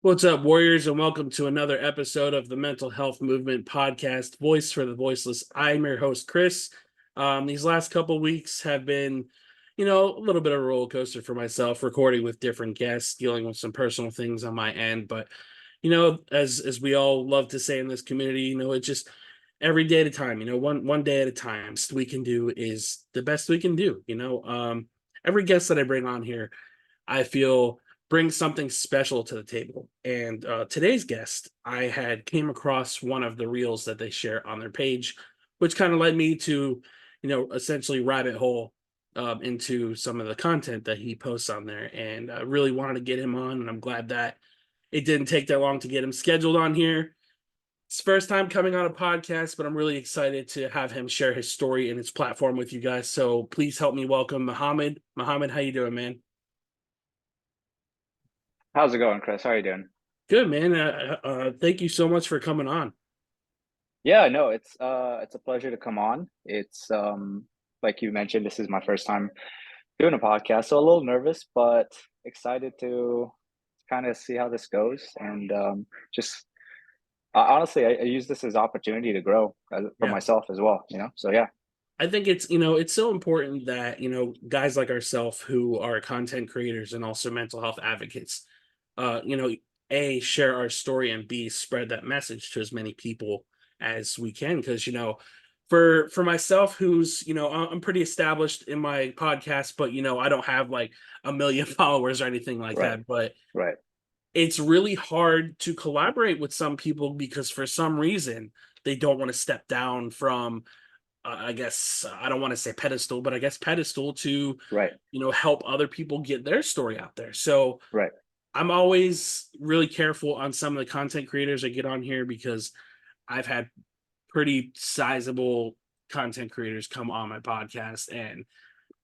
What's up, Warriors, and welcome to another episode of the Mental Health Movement podcast, Voice for the Voiceless. I'm your host, Chris. These last couple weeks have been, a little bit of a roller coaster for myself, recording with different guests, dealing with some personal things on my end. But, as we all love to say in this community, it's just every day at a time. One day at a time. Best we can do is the best we can do. Every guest that I bring on here, I feel brings something special to the table. And today's guest, I had came across one of the reels that they share on their page, which kind of led me to, essentially rabbit hole into some of the content that he posts on there. And I really wanted to get him on, and I'm glad that it didn't take that long to get him scheduled on here. It's first time coming on a podcast, but I'm really excited to have him share his story and his platform with you guys. So please help me welcome Mohamad. Mohamad, how you doing, man? How's it going, Chris? How are you doing? Good, man. Thank you so much for coming on. Yeah, no, it's a pleasure to come on. It's like you mentioned, this is my first time doing a podcast, so a little nervous, but excited to kind of see how this goes. And just honestly, I use this as opportunity to grow for Yeah. myself as well, So yeah, I think it's so important that, guys like ourselves who are content creators and also mental health advocates, uh, you know, A, share our story, and B, spread that message to as many people as we can. Because, for myself, who's, I'm pretty established in my podcast, but I don't have like a million followers or anything like right, that. But right, it's really hard to collaborate with some people because for some reason they don't want to step down from, I guess, I don't want to say pedestal, but I guess pedestal to, right, help other people get their story out there. So right. I'm always really careful on some of the content creators that get on here because I've had pretty sizable content creators come on my podcast and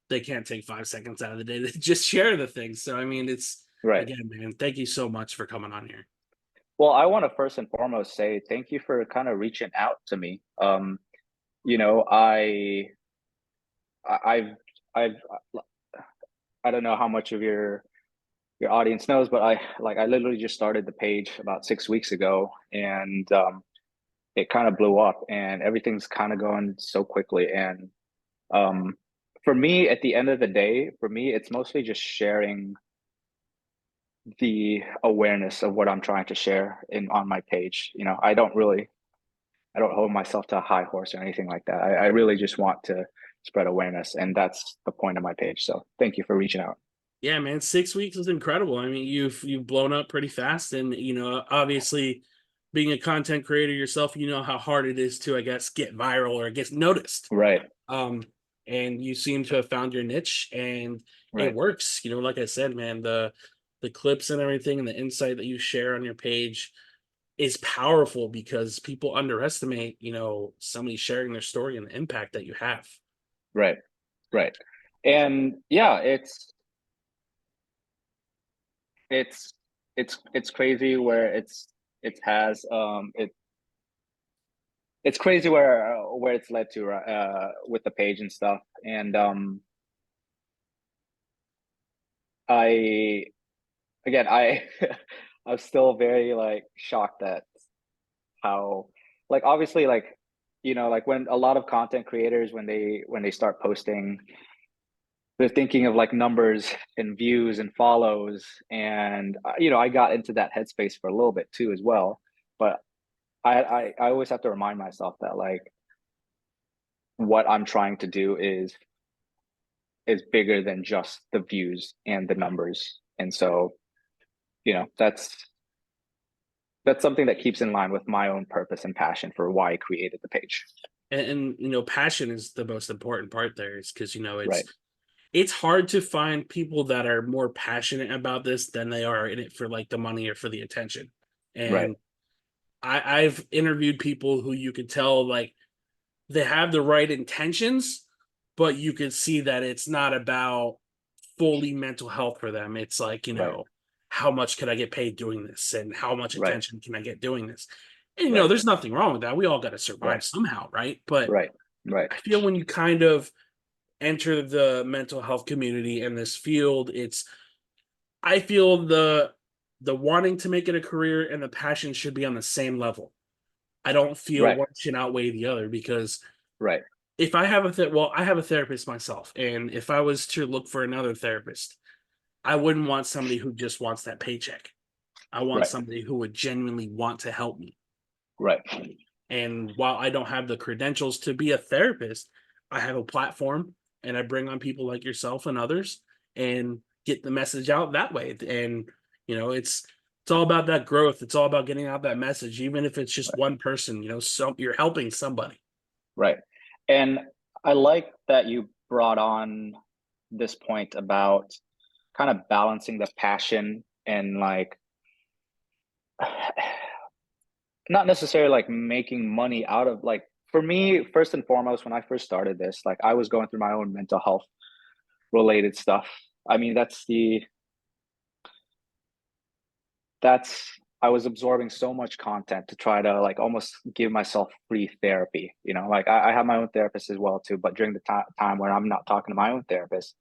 they can't take 5 seconds out of the day to just share the thing. So, I mean, it's Right. again, man, thank you so much for coming on here. Well, I want to first and foremost say thank you for kind of reaching out to me. You know, I've I've I don't know how much of your audience knows, but I literally just started the page about 6 weeks ago, and it kind of blew up, and everything's kind of going so quickly. And um, for me, at the end of the day, for me, it's mostly just sharing the awareness of what I'm trying to share in on my page. I don't hold myself to a high horse or anything like that. I really just want to spread awareness, and that's the point of my page. So thank you for reaching out. Yeah, man, 6 weeks is incredible. I mean, you've blown up pretty fast, and obviously, being a content creator yourself, you know how hard it is to, I guess, get viral or get noticed. Right, Um, and you seem to have found your niche, and it right, works. Like I said, man, the clips and everything, and the insight that you share on your page is powerful because people underestimate, somebody sharing their story and the impact that you have. right, right. And yeah, it's it's crazy where it has it's crazy where it's led to with the page and stuff. And I again I I'm still very like shocked at how, like, obviously, like, like when a lot of content creators, when they start posting, they're thinking of like numbers and views and follows. And I got into that headspace for a little bit too as well. But I always have to remind myself that, like, what I'm trying to do is bigger than just the views and the numbers. And so, that's something that keeps in line with my own purpose and passion for why I created the page. And passion is the most important part there, is because Right, it's hard to find people that are more passionate about this than they are in it for like the money or for the attention. right, And I've interviewed people who you could tell like they have the right intentions, but you can see that it's not about fully mental health for them. It's like, right, how much could I get paid doing this? And how much right, attention can I get doing this? And, right, there's nothing wrong with that. We all got to right, survive somehow, right? But right, right, I feel when you kind of enter the mental health community and this field, I feel the wanting to make it a career and the passion should be on the same level. I don't feel Right. one should outweigh the other, because Right. if I have I have a therapist myself, and if I was to look for another therapist, I wouldn't want somebody who just wants that paycheck. I want Right. somebody who would genuinely want to help me. Right. And while I don't have the credentials to be a therapist, I have a platform and I bring on people like yourself and others and get the message out that way. And it's all about that growth. It's all about getting out that message, even if it's just one person. So you're helping somebody. Right. And I like that you brought on this point about kind of balancing the passion and like not necessarily like making money out of, like, for me, first and foremost, when I first started this, like I was going through my own mental health related stuff. I mean, that's I was absorbing so much content to try to like almost give myself free therapy. Like I have my own therapist as well too, but during the time when I'm not talking to my own therapist,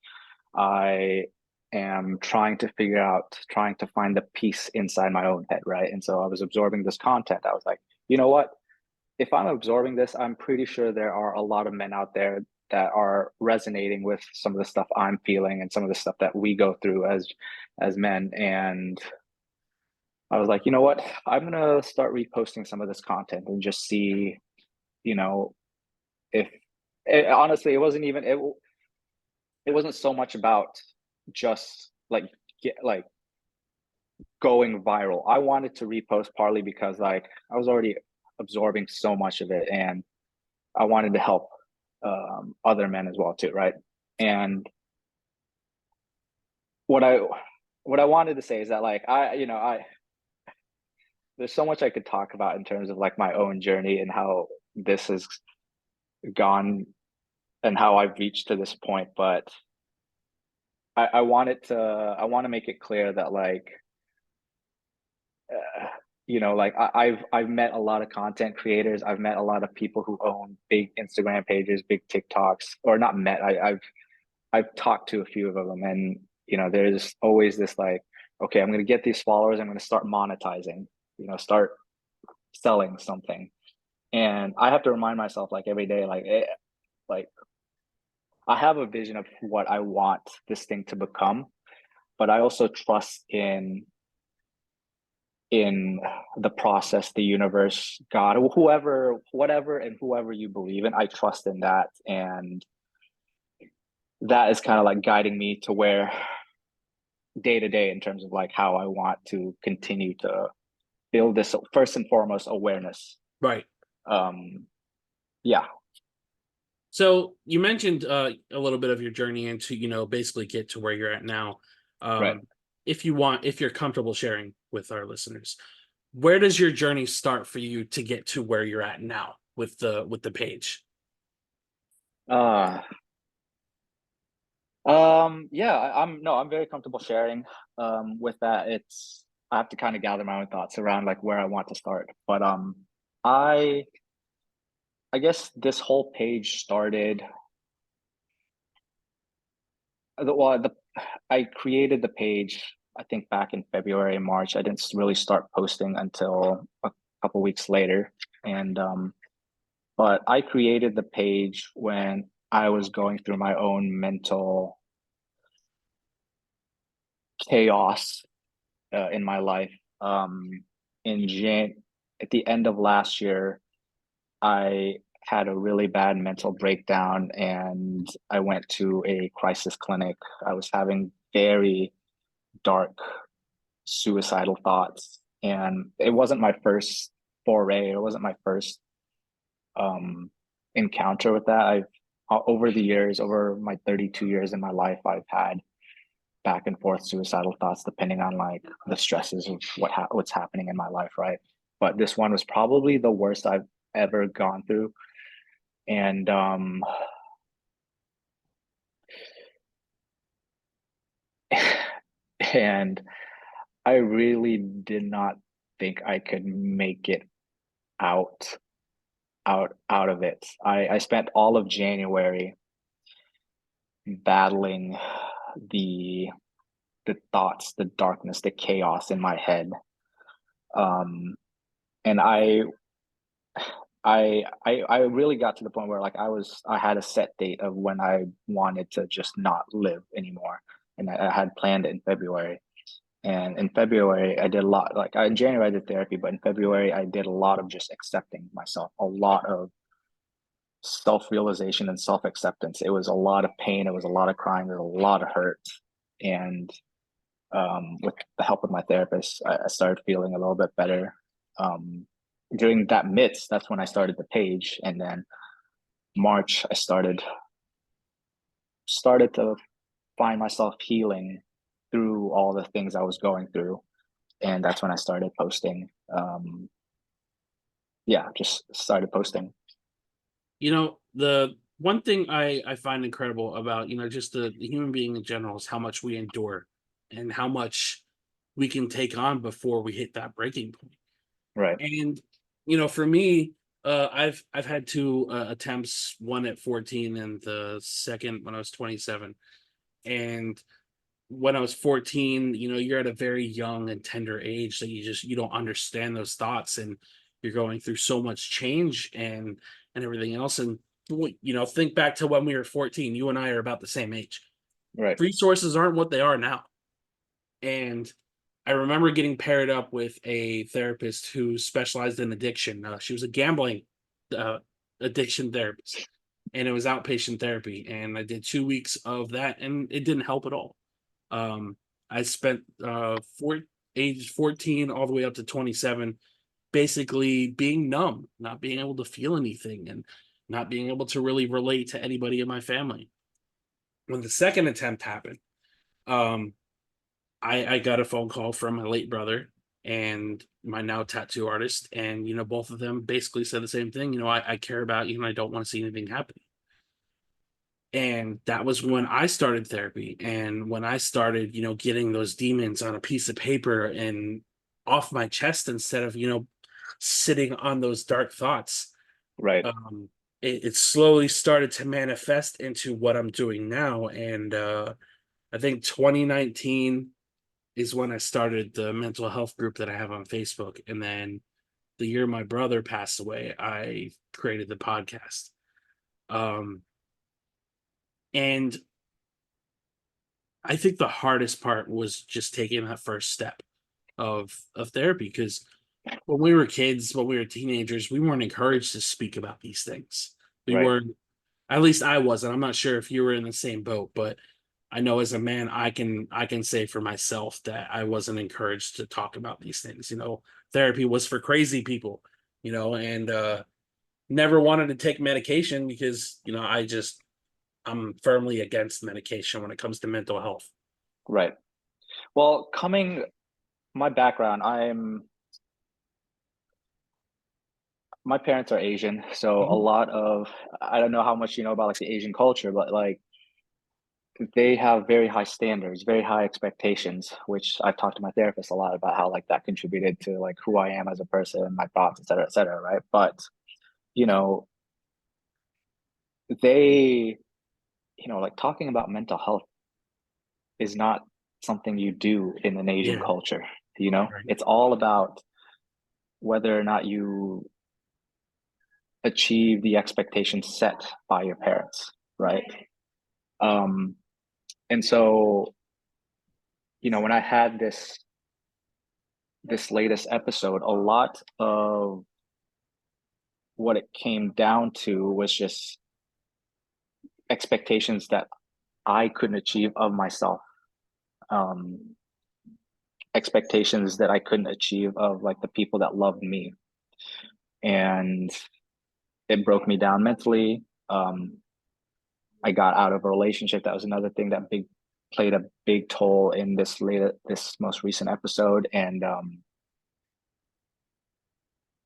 I am trying to find the peace inside my own head, right? And so I was absorbing this content. I was like, you know what? If I'm absorbing this, I'm pretty sure there are a lot of men out there that are resonating with some of the stuff I'm feeling and some of the stuff that we go through as men. And I was like, you know what? I'm gonna start reposting some of this content and just see, you know, if honestly, it wasn't so much about just like like going viral. I wanted to repost partly because like I was already absorbing so much of it, and I wanted to help other men as well too, right? And what I what I wanted to say is that like I there's so much I could talk about in terms of like my own journey and how this has gone and how I've reached to this point, but I want to make it clear that like like I've met a lot of content creators. I've met a lot of people who own big Instagram pages, big TikToks, or not met. I've talked to a few of them, and there's always this like, okay, I'm gonna get these followers. I'm gonna start monetizing. Start selling something, and I have to remind myself like every day, like I have a vision of what I want this thing to become, but I also trust in the process, the universe, God, whoever, whatever, and whoever you believe in. I trust in that, and that is kind of like guiding me to where day to day in terms of like how I want to continue to build this first and foremost awareness. Right. Yeah. So you mentioned a little bit of your journey into, basically get to where you're at now. Right. If you're comfortable sharing with our listeners, where does your journey start for you to get to where you're at now with the page? Uh yeah, I'm very comfortable sharing with that. I have to kind of gather my own thoughts around like where I want to start. But I I guess this whole page started well the I created the page I think back in February, March. I didn't really start posting until a couple weeks later. And but I created the page when I was going through my own mental chaos in my life. In at the end of last year, I had a really bad mental breakdown and I went to a crisis clinic. I was having very dark suicidal thoughts, and it wasn't my first foray. It wasn't my first um, encounter with that. I've over the years, over my 32 years in my life, I've had back and forth suicidal thoughts depending on like the stresses of what's happening in my life, right? But this one was probably the worst I've ever gone through. And and I really did not think I could make it out out of it. I spent all of January battling the the thoughts, the darkness, the chaos in my head. And I really got to the point where like I had a set date of when I wanted to just not live anymore, and I had planned it in February. And in February, I did a lot. Like in January, I did therapy, but in February, I did a lot of just accepting myself, a lot of self-realization and self-acceptance. It was a lot of pain. It was a lot of crying. There was a lot of hurt. And with the help of my therapist, I started feeling a little bit better. During that midst, that's when I started the page. And then March, I started to find myself healing through all the things I was going through. And that's when I started posting. Just started posting. You know, the one thing I find incredible about, you know, just the human being in general is how much we endure and how much we can take on before we hit that breaking point. Right. And, you know, for me, I've had two attempts, one at 14 and the second when I was 27. And when I was 14, you know, you're at a very young and tender age that you don't understand those thoughts, and you're going through so much change and everything else. And you know, think back to when we were 14. You and I are about the same age. Right. Resources aren't what they are now. And I remember getting paired up with a therapist who specialized in addiction. She was a gambling uh, addiction therapist, and it was outpatient therapy. And I did 2 weeks of that, and it didn't help at all. I spent age 14 all the way up to 27 basically being numb, not being able to feel anything, and not being able to really relate to anybody in my family. When the second attempt happened, um, I got a phone call from my late brother and my now tattoo artist, and you know, both of them basically said the same thing. You know, I care about you, and I don't want to see anything happen. And that was when I started therapy, and when I started, you know, getting those demons on a piece of paper and off my chest instead of, you know, sitting on those dark thoughts. Right. It slowly started to manifest into what I'm doing now. And I think 2019 is when I started the mental health group that I have on Facebook. And then the year my brother passed away, I created the podcast. Um, and I think the hardest part was just taking that first step of therapy, because when we were kids, when we were teenagers, we weren't encouraged to speak about these things. We Right. weren't, at least I wasn't. I'm not sure if you were in the same boat, but I know as a man, I can say for myself that I wasn't encouraged to talk about these things. You know, therapy was for crazy people, you know, and never wanted to take medication because, you know, I'm firmly against medication when it comes to mental health. Right. Well, my background, my parents are Asian, so a Mhm. lot of, I don't know how much you know about like the Asian culture, but like they have very high standards, very high expectations, which I've talked to my therapist a lot about how like that contributed to like who I am as a person, my thoughts, et cetera, right? But you know, they, like talking about mental health is not something you do in an Asian Yeah, culture, right. it's all about whether or not you achieve the expectations set by your parents, right? Um, and so, when I had this latest episode, a lot of what it came down to was just expectations that I couldn't achieve of myself. Um, Expectations that I couldn't achieve of like the people that loved me. And it broke me down mentally. I got out of a relationship. That was another thing that played a big toll in this most recent episode. And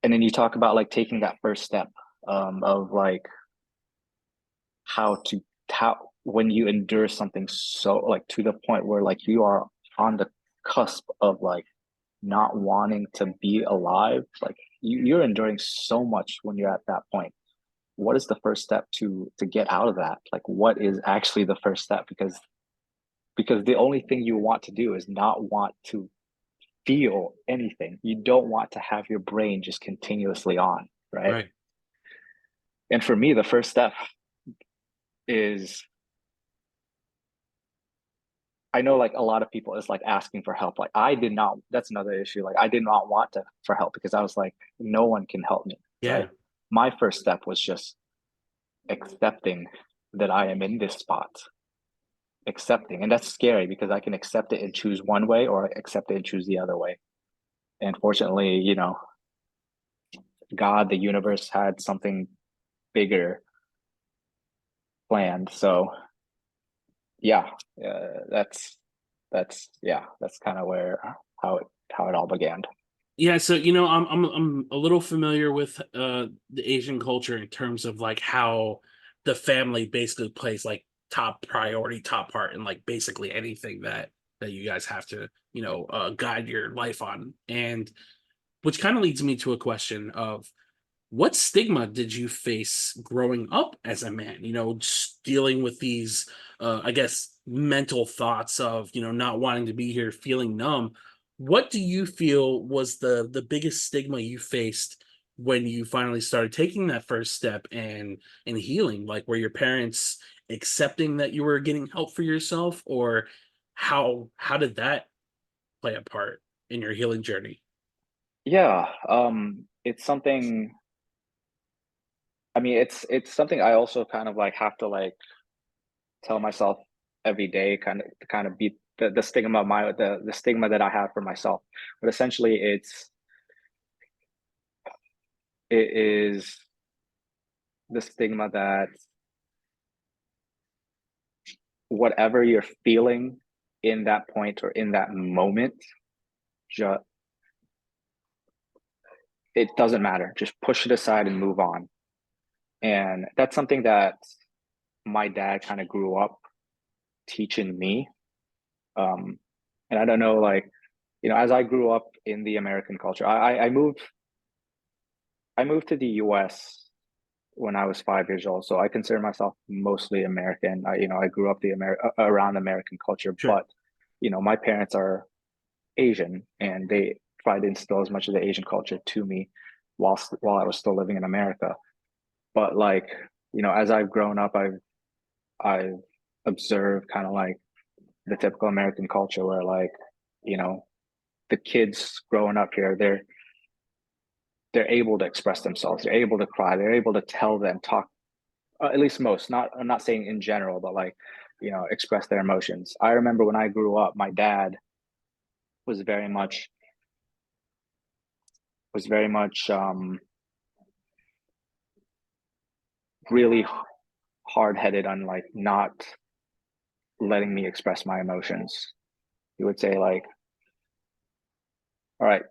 then you talk about like taking that first step, of like how to how when you endure something so like to the point where like you are on the cusp of like not wanting to be alive, like you're enduring so much when you're at that point. What is the first step to get out of that? Like what is actually the first step? Because because the only thing you want to do is not want to feel anything. You don't want to have your brain just continuously on, right? Right. And for me, the first step is, I know like a lot of people is like asking for help. Like I did not, that's another issue. Like I did not want to for help because I was like, no one can help me, right? Yeah. My first step was just accepting that I am in this spot, accepting. And that's scary because I can accept it and choose one way or accept it and choose the other way. And fortunately, you know, God, the universe had something bigger planned. So yeah, that's kind of where how it all began. Yeah, so I'm a little familiar with the Asian culture in terms of like how the family basically plays like top priority, top part in like basically anything that you guys have to, guide your life on. And which kind of leads me to a question of what stigma did you face growing up as a man? Just dealing with these, I guess, mental thoughts of not wanting to be here, feeling numb. What do you feel was the biggest stigma you faced when you finally started taking that first step and healing? Like, were your parents accepting that you were getting help for yourself, or how did that play a part in your healing journey? Yeah, it's something. I mean, it's something I also kind of like have to like tell myself every day, kind of to kind of beat the stigma of the stigma that I have for myself. But essentially, it is the stigma that whatever you're feeling in that point or in that moment, just it doesn't matter. Just push it aside and move on. And that's something that my dad kind of grew up teaching me. Um, and I don't know, like, you know, as I grew up in the American culture, I moved to the US when I was 5 years old. So I consider myself mostly American. I grew up around American culture, Sure. but my parents are Asian, and they tried to instill as much of the Asian culture to me while I was still living in America. But like, as I've grown up, I've observed kind of like the typical American culture where like, you know, the kids growing up here, they're able to express themselves, they're able to cry, they're able to tell them, talk, at least most, not, I'm not saying in general, but like, express their emotions. I remember when I grew up, my dad was very much really hard-headed on like not letting me express my emotions. He would say like, all right,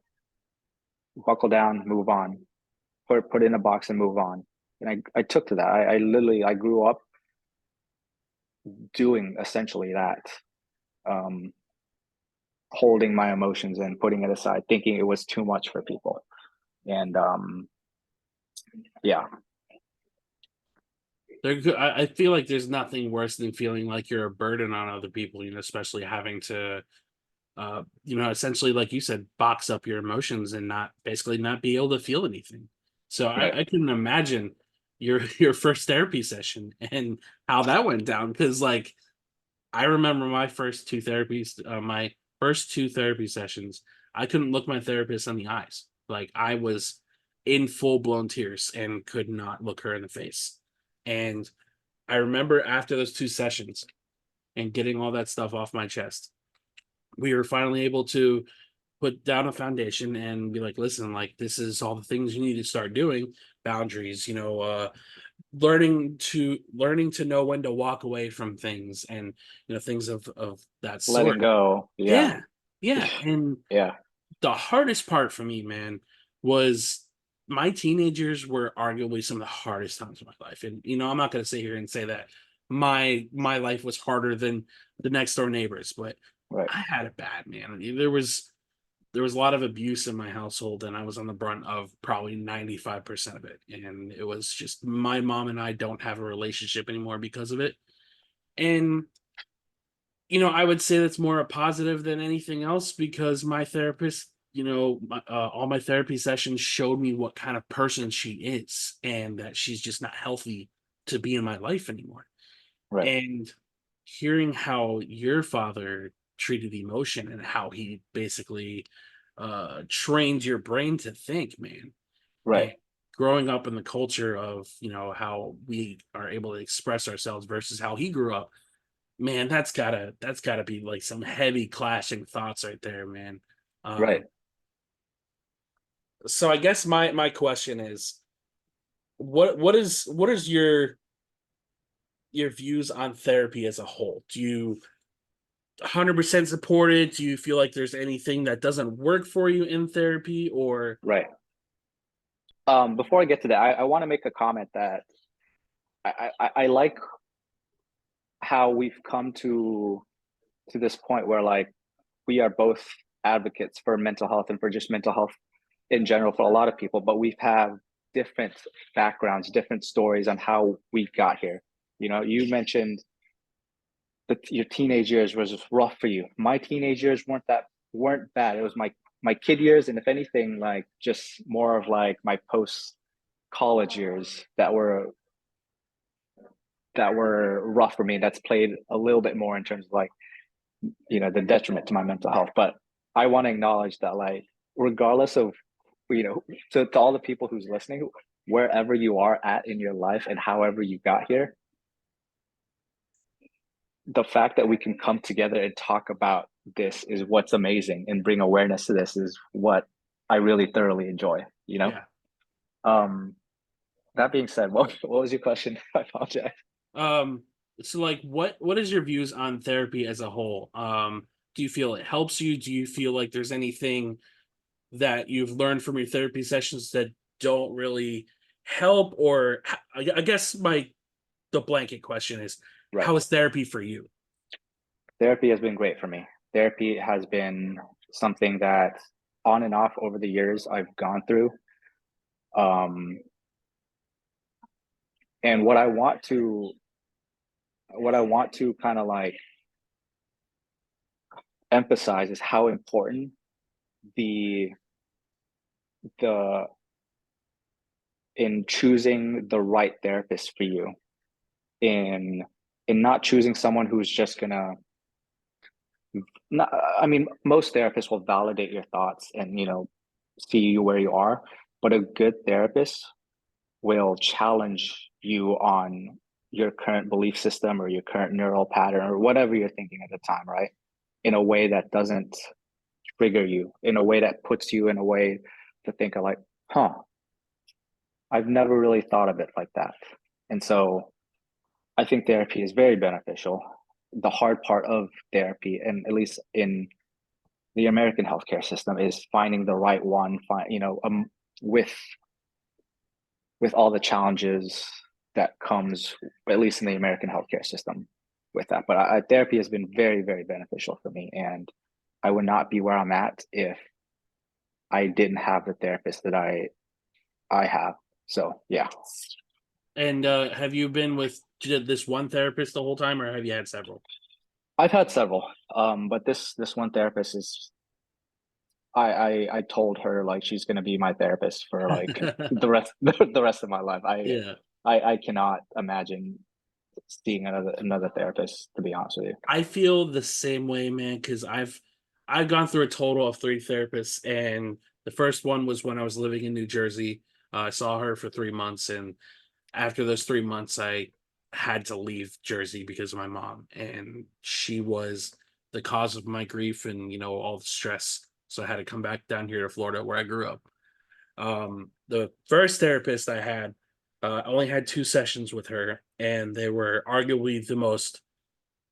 buckle down, move on, put it in a box and move on. And I took to that. I literally, I grew up doing essentially that, um, holding my emotions and putting it aside, thinking it was too much for people. And yeah, I feel like there's nothing worse than feeling like you're a burden on other people, especially having to, essentially, like you said, box up your emotions and not be able to feel anything. So right. I couldn't imagine your your first therapy session and how that went down. Because like I remember my first two therapy sessions, I couldn't look my therapist in the eyes. Like I was in full blown tears and could not look her in the face. And I remember after those two sessions and getting all that stuff off my chest, we were finally able to put down a foundation and be like, listen, like this is all the things you need to start doing. Boundaries, learning to know when to walk away from things and things of that Letting sort. go. Yeah. Yeah. Yeah. And Yeah. the hardest part for me, man, was my teenagers were arguably some of the hardest times of my life. And I'm not going to sit here and say that my life was harder than the next door neighbors, but Right. I had it bad, man. There was a lot of abuse in my household, and I was on the brunt of probably 95% of it. And it was just my mom and I don't have a relationship anymore because of it. And I would say that's more a positive than anything else because my therapist, all my therapy sessions showed me what kind of person she is and that she's just not healthy to be in my life anymore. Right, And hearing how your father treated emotion and how he basically trained your brain to think, man. right, And growing up in the culture of, how we are able to express ourselves versus how he grew up, man, that's gotta be like some heavy clashing thoughts right there, man. right. Um, so I guess my question is, what is your views on therapy as a whole? Do you 100% support it? Do you feel like there's anything that doesn't work for you in therapy, or Right. Before I get to that, I want to make a comment that I like how we've come to this point where like we are both advocates for mental health and for just mental health in general for a lot of people, but we've had different backgrounds, different stories on how we got here. You know, you mentioned that your teenage years was rough for you. My teenage years weren't bad. It was my kid years, and if anything, like just more of like my post college years that were rough for me. That's played a little bit more in terms of like, the detriment to my mental health. But I want to acknowledge that, like, regardless of, to all the people who's listening, wherever you are at in your life and however you got here, the fact that we can come together and talk about this is what's amazing, and bring awareness to this is what I really thoroughly enjoy, you know? yeah? Um, that being said, what was your question? I apologize. Um, so like what is your views on therapy as a whole? Do you feel it helps you? Do you feel like there's anything that you've learned from your therapy sessions that don't really help? Or I guess the blanket question is, Right. how is therapy for you? Therapy has been great for me. Therapy has been something that on and off over the years I've gone through. Um, and what I want to kind of like emphasize is how important the the in choosing the right therapist for you, in not choosing someone who's just gonna not, I mean, most therapists will validate your thoughts and see you where you are, but a good therapist will challenge you on your current belief system or your current neural pattern or whatever you're thinking at the time, right? In a way that doesn't trigger you, in a way that puts you in a way to think of like, huh, I've never really thought of it like that. And so I think therapy is very beneficial. The hard part of therapy, and at least in the American healthcare system, is finding the right one, with all the challenges that comes, at least in the American healthcare system, with that. But therapy has been very, very beneficial for me, and I would not be where I'm at if I didn't have the therapist that I have. So yeah, And have you been with this one therapist the whole time, or have you had several? I've had several, but this one therapist is. I told her like she's gonna be my therapist for like the rest of my life. I Yeah. I I cannot imagine seeing another therapist, to be honest with you. I feel the same way, man, because I've gone through a total of 3 therapists, and the first one was when I was living in New Jersey. I saw her for 3 months, and after those 3 months, I had to leave Jersey because of my mom, and she was the cause of my grief and all the stress. So I had to come back down here to Florida, where I grew up. The first therapist I had, I only had 2 sessions with her, and they were arguably the most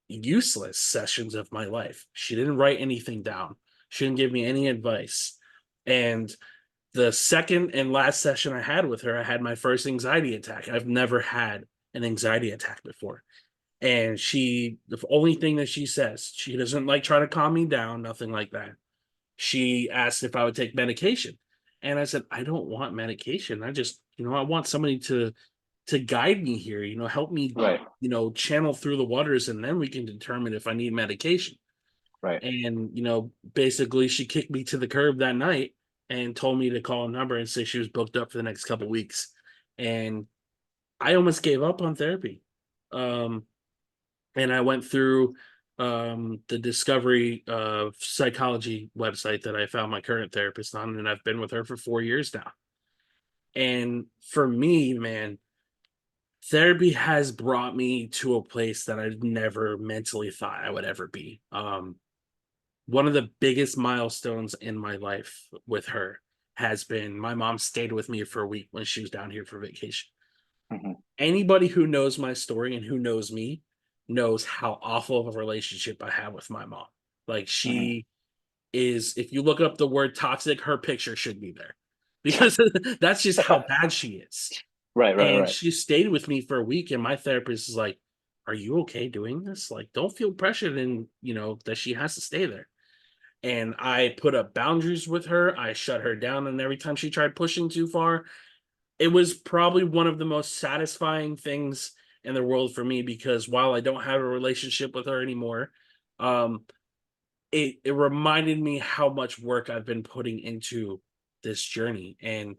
useless sessions of my life. She didn't write anything down. She didn't give me any advice. And the second and last session I had with her, I had my first anxiety attack. I've never had an anxiety attack before. And the only thing that she says, she doesn't like try to calm me down, nothing like that. She asked if I would take medication. And I said, I don't want medication. I want somebody to to guide me here, help me, Right. channel through the waters, and then we can determine if I need medication. Right. And, basically she kicked me to the curb that night and told me to call a number and say she was booked up for the next couple weeks. And I almost gave up on therapy. Um, and I went through the Discovery Psychology website that I found my current therapist on, and I've been with her for 4 years now. And for me, man, therapy has brought me to a place that I never mentally thought I would ever be. One of the biggest milestones in my life with her has been my mom stayed with me for a week when she was down here for vacation. Hmm. Anybody who knows my story and who knows me knows how awful of a relationship I have with my mom. Like, Hmm. she is, if you look up the word toxic, her picture should be there because that's just how bad she is. Right. Right. And Right. she stayed with me for a week, and my therapist is like, "Are you okay doing this? Like, don't feel pressured and that she has to stay there." And I put up boundaries with her. I shut her down, and every time she tried pushing too far, it was probably one of the most satisfying things in the world for me, because while I don't have a relationship with her anymore, um, it reminded me how much work I've been putting into this journey. And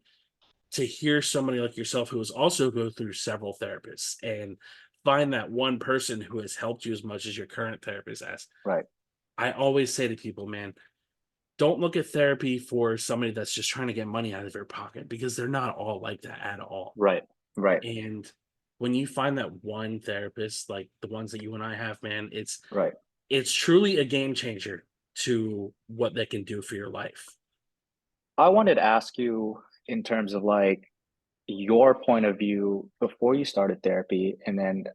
to hear somebody like yourself who has also go through several therapists and find that one person who has helped you as much as your current therapist has. Right. I always say to people, man, don't look at therapy for somebody that's just trying to get money out of your pocket, because they're not all like that at all. Right. Right. And when you find that one therapist, like the ones that you and I have, man, Right. it's truly a game changer to what they can do for your life. I wanted to ask you in terms of like your point of view before you started therapy, and then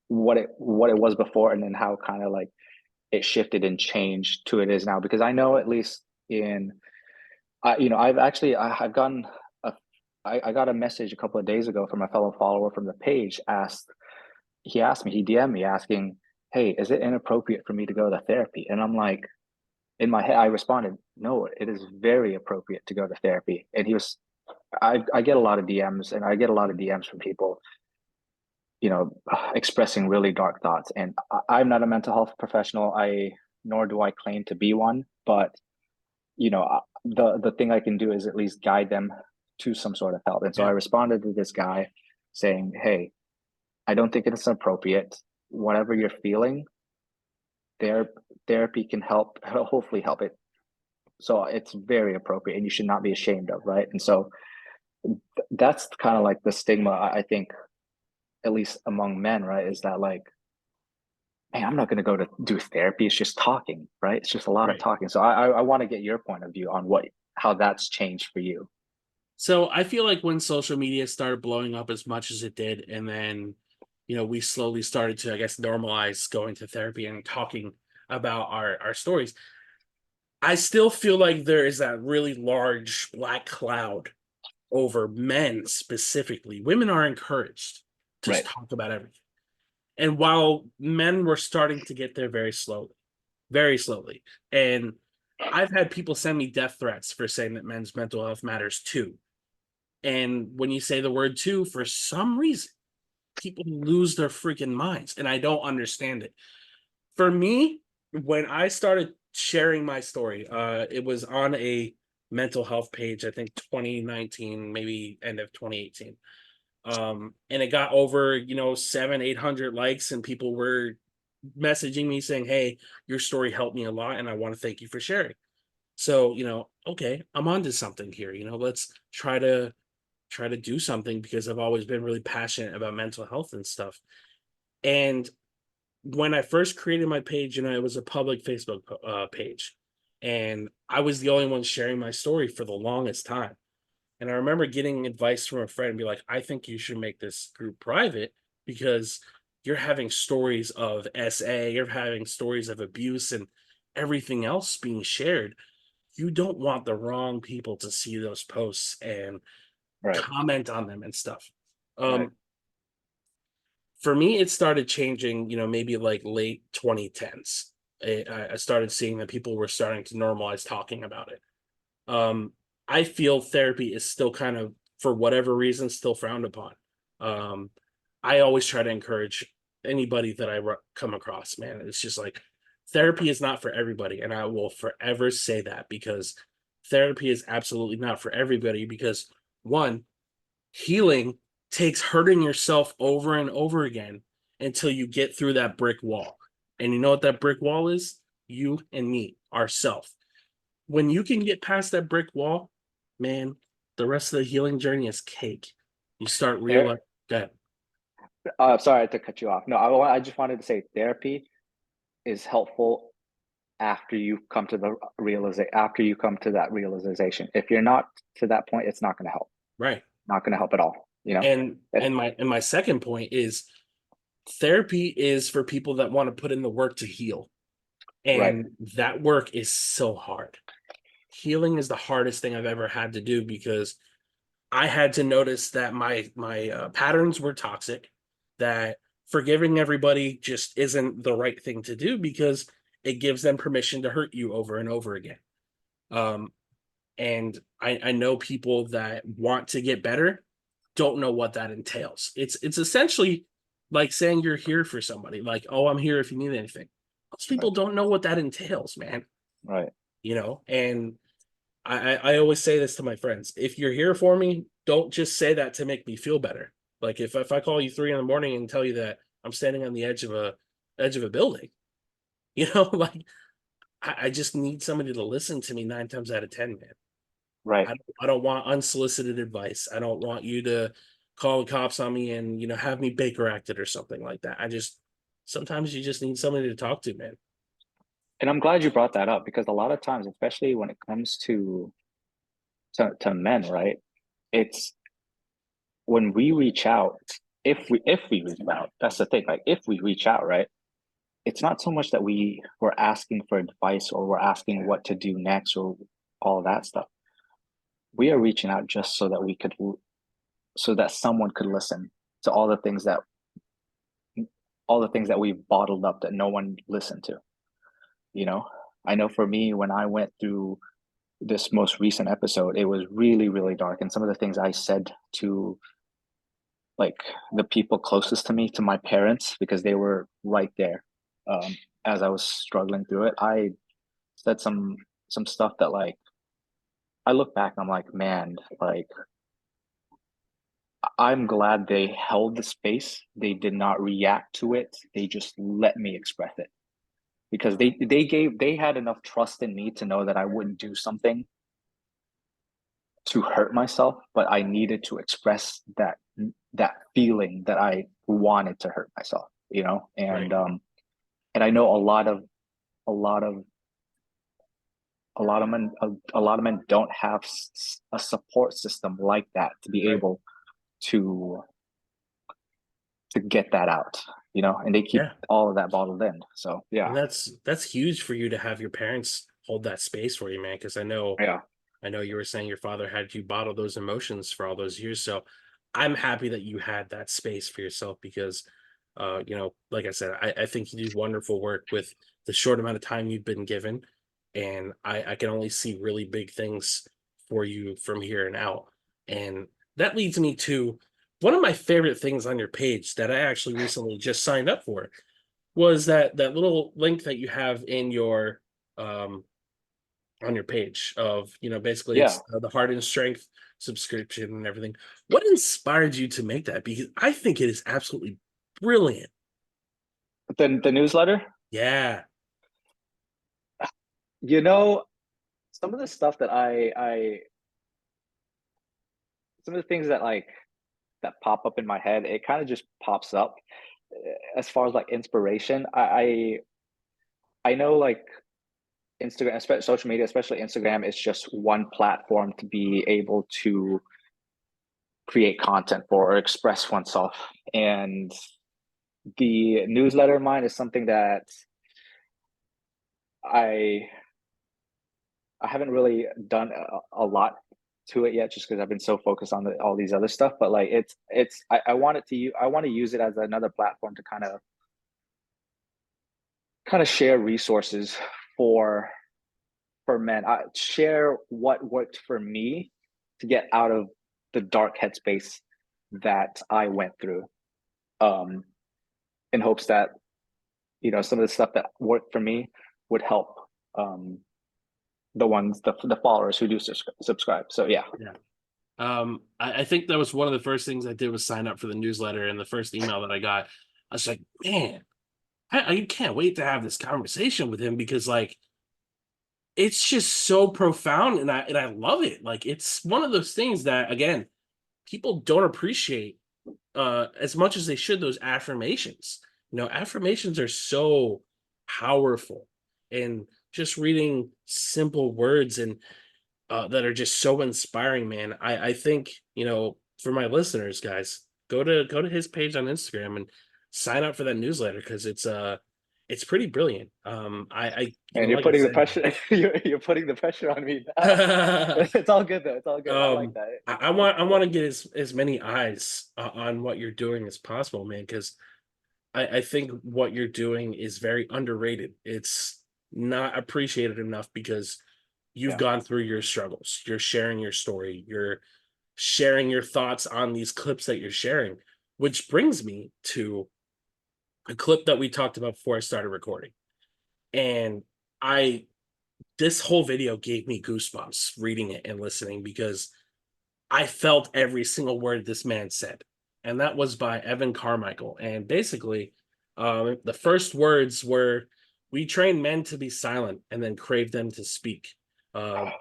what it was before, and then how kind of like it shifted and changed to it is now. Because I know at least in I've gotten a I got a message a couple of days ago from a fellow follower from the page. He asked me, he DM'd me asking, "Hey, is it inappropriate for me to go to therapy?" And I'm like, in my head, I responded, "No, it is very appropriate to go to therapy." And I get a lot of DMs, and I get a lot of DMs from people, expressing really dark thoughts. And I'm not a mental health professional. Nor do I claim to be one, but the thing I can do is at least guide them to some sort of help. And so I Yeah. responded to this guy saying, "Hey, I don't think it's appropriate. Whatever you're feeling, ther- therapy can help, hopefully help it. So it's very appropriate, and you should not be ashamed of, right?" And so that's kind of like the stigma, I think, at least among men, right? Is that like, "Hey, I'm not going to go to do therapy. It's just talking, right? It's just a lot of Right. talking." So I want to get your point of view on how that's changed for you. So I feel like when social media started blowing up as much as it did, and then, we slowly started to, I guess, normalize going to therapy and talking about our stories, I still feel like there is that really large black cloud over men specifically. Women are encouraged to Right. talk about everything. And while men were starting to get there very slowly, and I've had people send me death threats for saying that men's mental health matters too. And when you say the word too, for some reason, people lose their freaking minds. And I don't understand it. For me, when I started sharing my story, it was on a mental health page, I think 2019, maybe end of 2018. And it got over, 700, 800 likes, and people were messaging me saying, "Hey, your story helped me a lot, and I want to thank you for sharing." So, okay, I'm onto something here. Let's try to do something, because I've always been really passionate about mental health and stuff. And when I first created my page, it was a public Facebook page, and I was the only one sharing my story for the longest time. And I remember getting advice from a friend and be like, "I think you should make this group private, because you're having stories of SA, you're having stories of abuse and everything else being shared. You don't want the wrong people to see those posts and Right. comment on them and stuff." Right. Um, for me, it started changing, maybe like late 2010s. I started seeing that people were starting to normalize talking about it. Um, I feel therapy is still kind of, for whatever reason, still frowned upon. Um, I always try to encourage anybody that I come across, man. It's just like therapy is not for everybody. And I will forever say that because therapy is absolutely not for everybody because one, healing takes hurting yourself over and over again until you get through that brick wall. And you know what that brick wall is? You and me, ourself. When you can get past that brick wall, man, the rest of the healing journey is cake. You start There, realizing that, sorry to cut you off. No, I just wanted to say therapy is helpful after you come to the realization, after you come to that realization. If you're not to that point, it's not going to help. right. Not going to help at all. You know. And It, my second point is therapy is for people that want to put in the work to heal. right. And that work is so hard. Healing is the hardest thing I've ever had to do because I had to notice that my patterns were toxic, that forgiving everybody just isn't the right thing to do because it gives them permission to hurt you over and over again. Um, and I know people that want to get better don't know what that entails. It's essentially like saying you're here for somebody, like, oh, I'm here if you need anything. Most Right. people don't know what that entails, man. Right. And I always say this to my friends. If you're here for me, don't just say that to make me feel better. Like if I call you 3 in the morning and tell you that I'm standing on the edge of a building, like I just need somebody to listen to me 9 times out of 10, man. Right. I don't want unsolicited advice. I don't want you to call the cops on me and have me Baker acted or something like that. Sometimes you just need somebody to talk to, man. And I'm glad you brought that up because a lot of times, especially when it comes to men, right? It's when we reach out, if we reach out, that's the thing. Like if we reach out, right? It's not so much that we're asking for advice or we're asking what to do next or all of that stuff. We are reaching out just so that someone could listen to all the things that we've bottled up that no one listened to. You know, I know for me when I went through this most recent episode, it was really, really dark. And some of the things I said to like the people closest to me, to my parents, because they were right there as I was struggling through it, I said some stuff that like I look back and I'm like, man, like I'm glad they held the space. They did not react to it. They just let me express it because they had enough trust in me to know that I wouldn't do something to hurt myself, but I needed to express that feeling that I wanted to hurt myself, Right. and I know a lot of a lot of men don't have a support system like that to be Right. able to get that out, and they keep Yeah. all of that bottled in. So yeah, And that's huge for you to have your parents hold that space for you, man. Because yeah, I know you were saying your father had you bottle those emotions for all those years. So I'm happy that you had that space for yourself because, like I said, I think you do wonderful work with the short amount of time you've been given. And I can only see really big things for you from here and out. And that leads me to one of my favorite things on your page that I actually recently just signed up for was that little link that you have in your um on your page of basically yeah. it's the Hardened Strength subscription and everything. What inspired you to make that? Because I think it is absolutely brilliant. The newsletter, Yeah. you know, some of the stuff that I some of the things that like that pop up in my head, it kind of just pops up. As far as like inspiration, I know like Instagram, especially social media, especially Instagram, is just one platform to be able to create content for or express oneself. And the newsletter of mine is something that I I haven't really done a lot to it yet, just because I've been so focused on all these other stuff. But like I want it to I want to use it as another platform to kind of share resources for men. I share what worked for me to get out of the dark headspace that I went through, in hopes that, some of the stuff that worked for me would help, um, the followers who do subscribe. So yeah. Yeah. I think that was one of the first things I did was sign up for the newsletter, and the first email that I got, I was like, man, I can't wait to have this conversation with him because like it's just so profound and I love it. Like it's one of those things that again, people don't appreciate as much as they should those affirmations. Affirmations are so powerful and just reading simple words and that are just so inspiring, man. I think, for my listeners, guys, go to his page on Instagram and sign up for that newsletter because it's pretty brilliant. And you're like I putting the said, pressure. You're putting the pressure on me now. um, It's all good though. It's all good. I like that. I want to get as many eyes on what you're doing as possible, man, because I think what you're doing is very underrated. It's not appreciated enough because you've Yeah. gone through your struggles. You're sharing your story. You're sharing your thoughts on these clips that you're sharing, which brings me to a clip that we talked about before I started recording. And I this whole video gave me goosebumps reading it and listening because I felt every single word this man said. And that was by Evan Carmichael. And basically, the first words were, "We train men to be silent and then crave them to speak." Uh,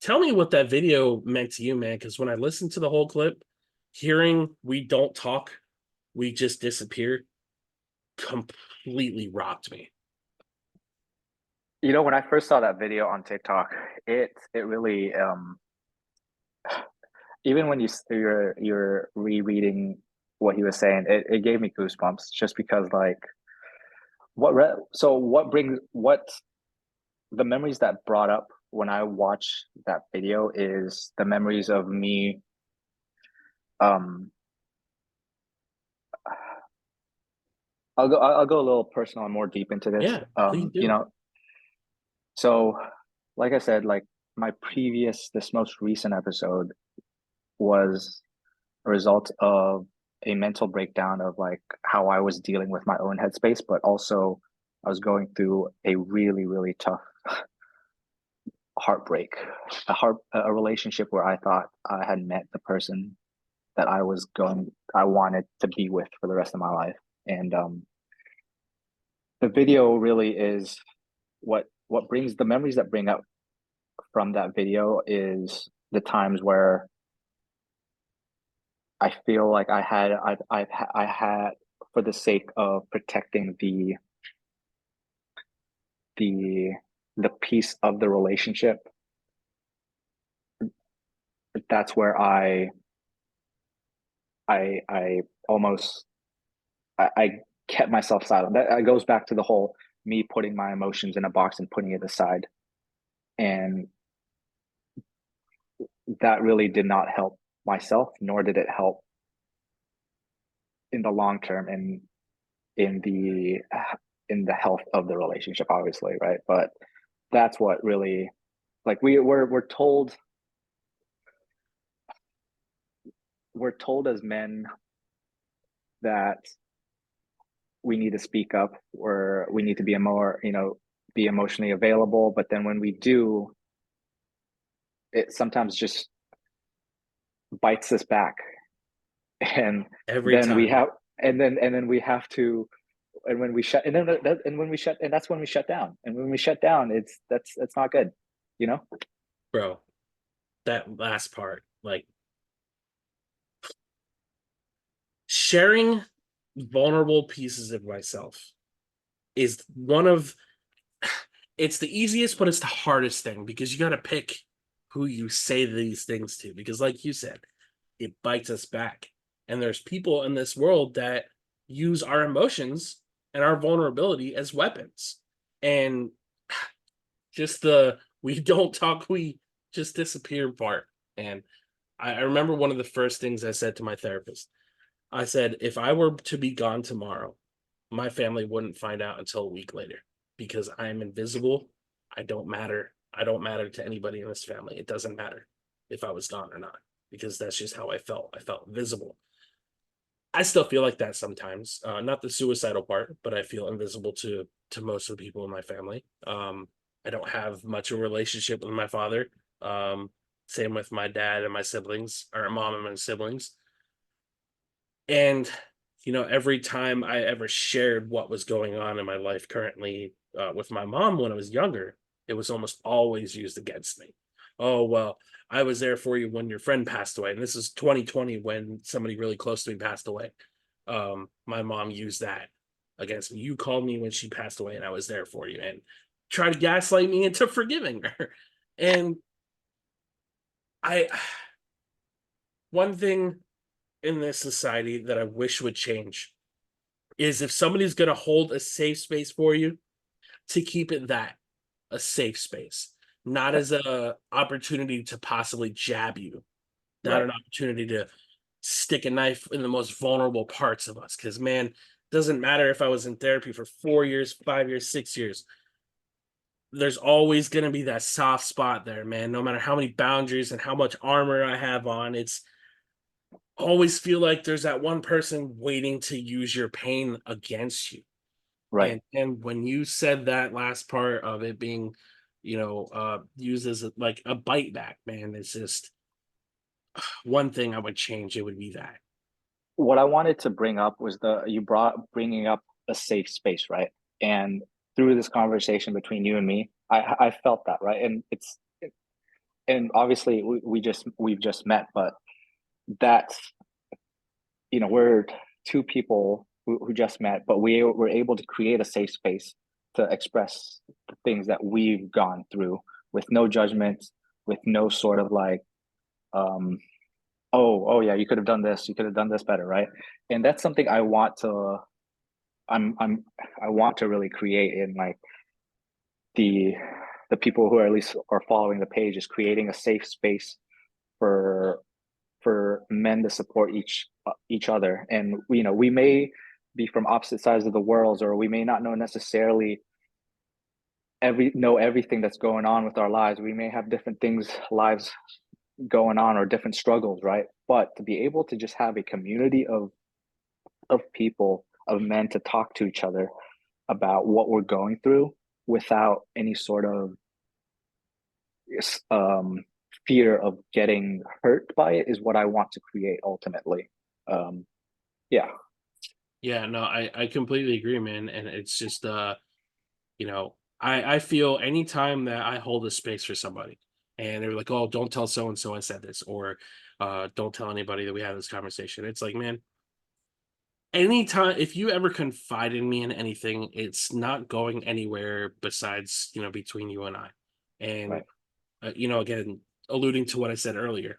Tell me what that video meant to you, man. Because when I listened to the whole clip, hearing "we don't talk, we just disappear" completely rocked me. When I first saw that video on TikTok, it really, even when you're rereading what he was saying, it gave me goosebumps just because like what the memories that brought up when I watched that video is the memories of me, um I'll go a little personal and more deep into this. Yeah, please do. So like I said, like this most recent episode was a result of a mental breakdown of like how I was dealing with my own headspace, but also I was going through a really, really tough heartbreak, a relationship where I thought I had met the person that I wanted to be with for the rest of my life. And the video really is what brings the memories that bring up from that video is the times where I feel like I had, for the sake of protecting the the piece of the relationship, that's where I almost I kept myself silent. That goes back to the whole me putting my emotions in a box and putting it aside, and that really did not help myself, nor did it help in the long term and in the in the health of the relationship, obviously, right? But that's what really, like, we're told as men that we need to speak up or we need to be be emotionally available, but then when we do, it sometimes just bites us back, and Every then we time, have and then we have to, and when we shut and then that, and when we shut and that's when we shut down, and when we shut down, it's not good, you know. bro. That last part, like sharing vulnerable pieces of myself is one of it's the easiest, but it's the hardest thing because you got to pick who you say these things to. Because, like you said, it bites us back. And there's people in this world that use our emotions and our vulnerability as weapons. And just the "we don't talk, we just disappear" part. And I remember one of the first things I said to my therapist. I said, if I were to be gone tomorrow, my family wouldn't find out until a week later because I am invisible. I don't matter. I don't matter to anybody in this family. It doesn't matter if I was gone or not because that's just how I felt. I felt visible. I still feel like that sometimes. Not the suicidal part, but I feel invisible to most of the people in my family. I don't have much of a relationship with my father. Um, Same with my dad and my siblings, or mom and my siblings. And every time I ever shared what was going on in my life currently with my mom when I was younger, it was almost always used against me. Oh, well, I was there for you when your friend passed away. And this is 2020 when somebody really close to me passed away. My mom used that against me. You called me when she passed away and I was there for you, and try to gaslight me into forgiving her. And I, one thing in this society that I wish would change is if somebody's going to hold a safe space for you, to keep it that, a safe space, not Okay. as a opportunity to possibly jab you, not Right. an opportunity to stick a knife in the most vulnerable parts of us. Because man, doesn't matter if I was in therapy for 4 years, 5 years, 6 years. There's always going to be that soft spot there, man. No matter how many boundaries and how much armor I have on, it's always feel like there's that one person waiting to use your pain against you. Right. And when you said that last part of it being, used as like a bite back, man, it's just one thing I would change. It would be that. What I wanted to bring up was you brought bringing up a safe space, right? And through this conversation between you and me, I felt that, right? And it's and obviously we've just met, but that's we're two people who just met, but we were able to create a safe space to express the things that we've gone through with no judgment, with no sort of like um oh yeah, you could have done this, you could have done this better, right? And that's something I'm I want to really create in like the the people who are at least are following the page, is creating a safe space for men to support each other. And we may be from opposite sides of the world, or we may not know necessarily everything that's going on with our lives. We may have different things lives going on, or different struggles, right? But to be able to just have a community of people, of men, to talk to each other about what we're going through without any sort of um, fear of getting hurt by it, is what I want to create ultimately. Um, yeah. Yeah, no, I completely agree, man. And it's just I feel anytime that I hold a space for somebody and they're like, oh, don't tell so and so I said this, or don't tell anybody that we had this conversation. It's like, man, anytime if you ever confide in me in anything, it's not going anywhere besides, between you and I. And Right. again, alluding to what I said earlier,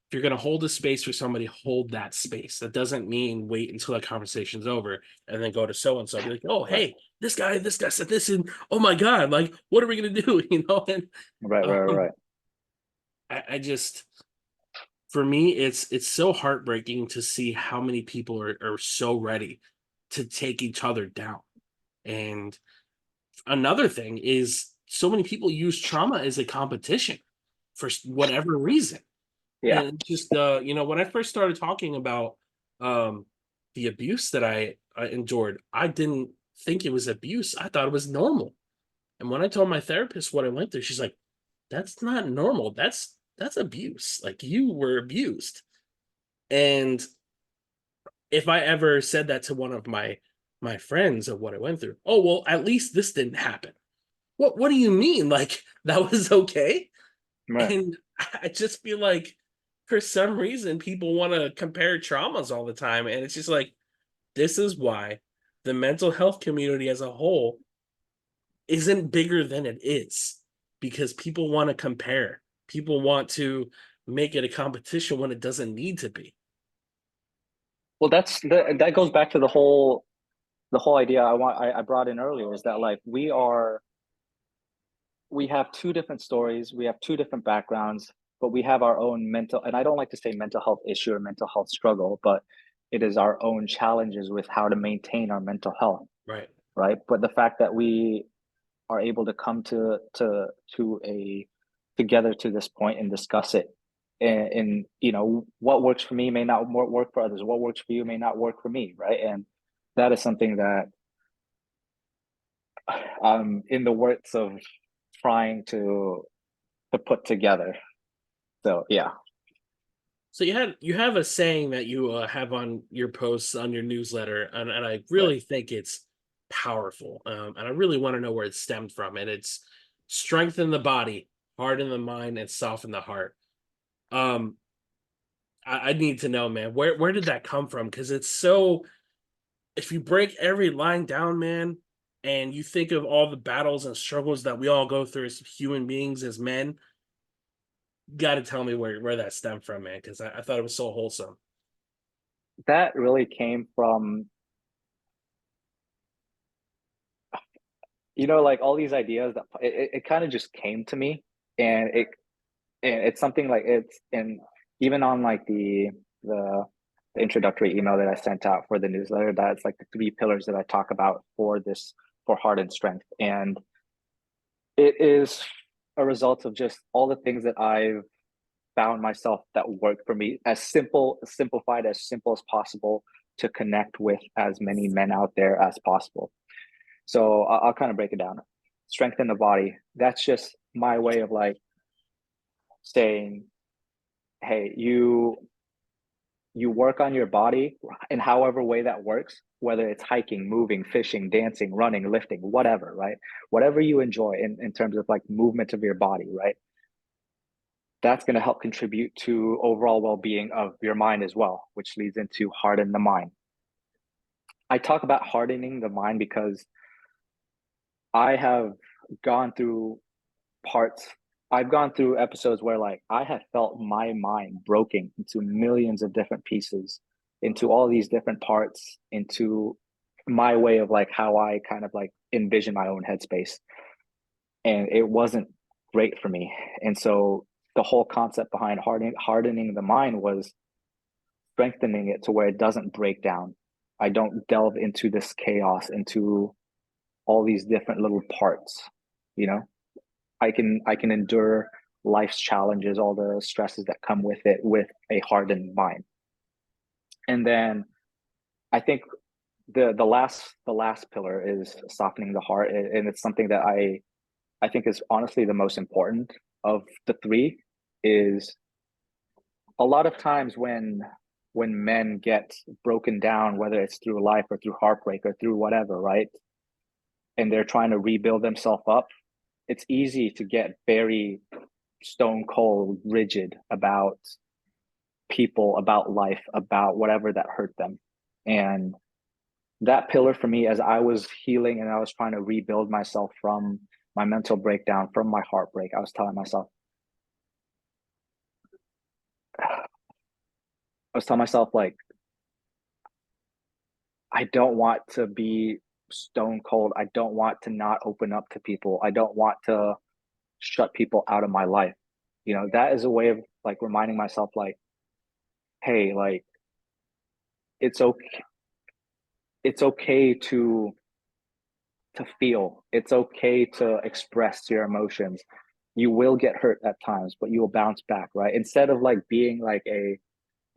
if you're going to hold a space for somebody, hold that space. That doesn't mean wait until that conversation's over and then go to so and so, be like, oh, Right. hey, this guy said this, and oh my god, like, what are we going to do? And Right. Right. um, Right. I just, for me, it's so heartbreaking to see how many people are so ready to take each other down. And another thing is, so many people use trauma as a competition for whatever reason. Yeah. And just when I first started talking about um the abuse that I endured, I didn't think it was abuse. I thought it was normal. And when I told my therapist what I went through, she's like, that's not normal. That's abuse. Like, you were abused. And if I ever said that to one of my friends of what I went through, oh well, at least this didn't happen. What do you mean? Like, that was okay? Right. And I just feel like for some reason people want to compare traumas all the time. And it's just like, this is why the mental health community as a whole isn't bigger than it is, because people want to compare. People want to make it a competition when it doesn't need to be. Well, that goes back to the whole idea I brought in earlier, is that like we have two different stories, we have two different backgrounds, but we have our own mental, and I don't like to say mental health issue or mental health struggle, but it is our own challenges with how to maintain our mental health, Right. right? But the fact that we are able to come to a together to this point and discuss it, and what works for me may not work for others. What works for you may not work for me, right? And that is something that I'm in the works of trying to put together. So yeah. So you have a saying that you have on your posts on your newsletter, and I Right. really think it's powerful, and I really want to know where it stemmed from. And it's strengthen the body, harden the mind, and soften the heart. Um, I need to know, man, where did that come from? Because it's so. If you break every line down, man, and you think of all the battles and struggles that we all go through as human beings, as men, got to tell me where that stemmed from, man, because I thought it was so wholesome. That really came from, like all these ideas that it kind of just came to me, and it's something like it's and even on like the the introductory email that I sent out for the newsletter, that's like the three pillars that I talk about for Hardened Strength. And it is a result of just all the things that I've found myself that work for me, simplified, as simple as possible, to connect with as many men out there as possible. So I'll kind of break it down. Strengthen the body. That's just my way of like saying, hey, you work on your body in however way that works, whether it's hiking, moving, fishing, dancing, running, lifting, whatever, right? Whatever you enjoy in terms of like movement of your body, right? That's going to help contribute to overall well-being of your mind as well, which leads into harden the mind. I talk about hardening the mind because I have gone through parts I've gone through episodes where like I have felt my mind broken into millions of different pieces, into all these different parts, into my way of like how I kind of like envision my own headspace. And it wasn't great for me. And so the whole concept behind hardening the mind was strengthening it to where it doesn't break down. I don't delve into this chaos, into all these different little parts, you know? I can endure life's challenges, all the stresses that come with it, with a hardened mind. And then I think the last pillar is softening the heart, and it's something that I think is honestly the most important of the three. Is a lot of times when men get broken down, whether it's through life or through heartbreak or through whatever, right? And they're trying to rebuild themselves up, it's easy to get very stone cold rigid about people, about life, about whatever that hurt them. And that pillar for me, as I was healing and I was trying to rebuild myself from my mental breakdown, from my heartbreak, I was telling myself, like, I don't want to be stone cold. I don't want to not open up to people. I don't want to shut people out of my life. That is a way of like reminding myself, like, hey, like, it's okay. It's okay to feel. It's okay to express your emotions. You will get hurt at times, but you will bounce back, right? Instead of like being like a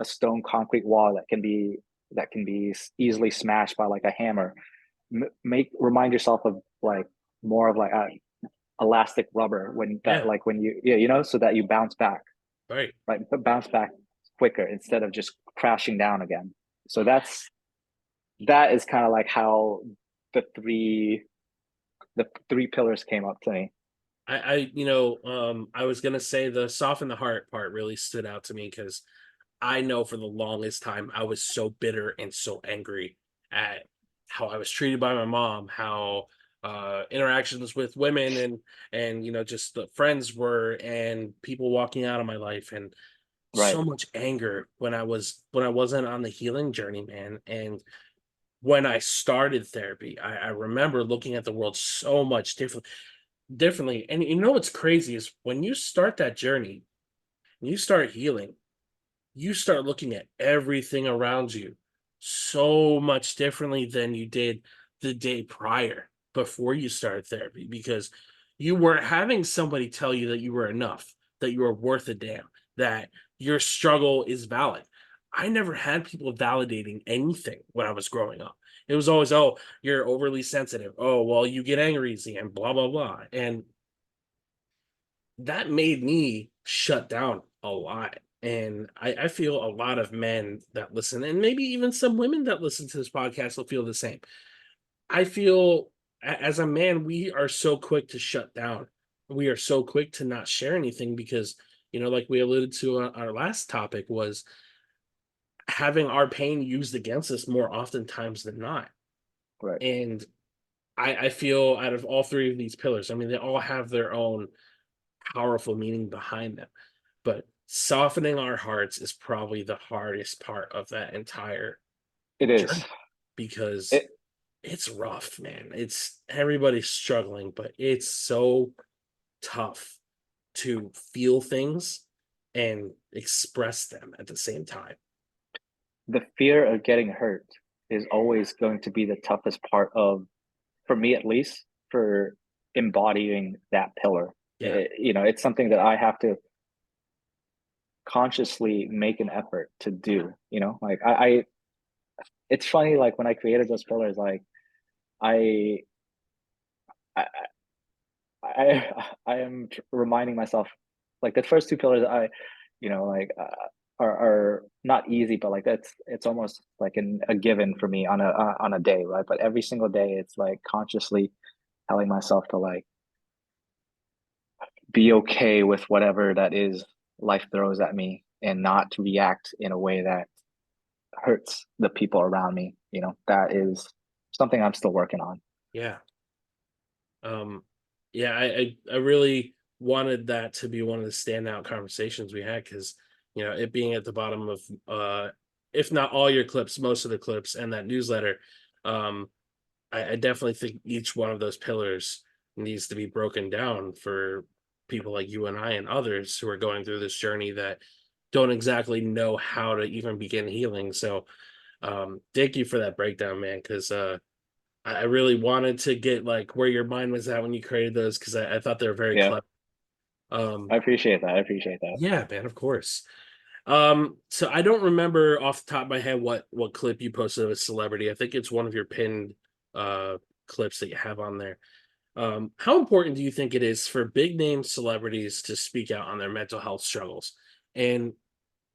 stone concrete wall that can be easily smashed by like a hammer. Remind yourself of like more of like a elastic rubber, when that Yeah, like when you yeah, so that you bounce back, right. right? But bounce back quicker instead of just crashing down again. So that is kind of like how the three the three pillars came up to me. I was gonna say the soften the heart part really stood out to me because I know for the longest time I was so bitter and so angry at how I was treated by my mom, how interactions with women and just the friends were, and people walking out of my life, and Right. so much anger when I wasn't on the healing journey, man. And when I started therapy, I remember looking at the world so much differently. And what's crazy is when you start that journey, you start healing, you start looking at everything around you so much differently than you did the day prior before you started therapy, because you weren't having somebody tell you that you were enough, that you were worth a damn, that your struggle is valid. I never had people validating anything when I was growing up. It was always, oh, you're overly sensitive. Oh, well, you get angry easy and blah, blah, blah. And that made me shut down a lot. And I feel a lot of men that listen, and maybe even some women that listen to this podcast will feel the same. I feel as a man, we are so quick to shut down. We are so quick to not share anything because, like we alluded to on our last topic, was having our pain used against us more oftentimes than not. Right. And I feel out of all three of these pillars, I mean, they all have their own powerful meaning behind them. But softening our hearts is probably the hardest part of that entire It is. journey because It it's rough, man. It's everybody's struggling, but it's so tough to feel things and express them at the same time. the fear of getting hurt is always going to be the toughest part of, for me at least, for embodying that pillar. Yeah. It's something that I have to consciously make an effort to do. Like it's funny. Like when I created those pillars, like I, I, I am reminding myself, like the first two pillars, like are not easy, but like it's almost like a given for me on a day, right? But every single day, it's like consciously telling myself to like be okay with whatever that is life throws at me and not to react in a way that hurts the people around me. That is something I'm still working on. Yeah. Um, yeah, I really wanted that to be one of the standout conversations we had because it being at the bottom of if not all your clips, most of the clips and that newsletter, um, I definitely think each one of those pillars needs to be broken down for people like you and I and others who are going through this journey that don't exactly know how to even begin healing. So thank you for that breakdown, man, because I really wanted to get like where your mind was at when you created those because I thought they were very Yeah, clever. I Um, appreciate that. I appreciate that. yeah, man, of course. So I don't remember off the top of my head what clip you posted of a celebrity. I think it's one of your pinned uh clips that you have on there. How important do you think it is for big name celebrities to speak out on their mental health struggles? And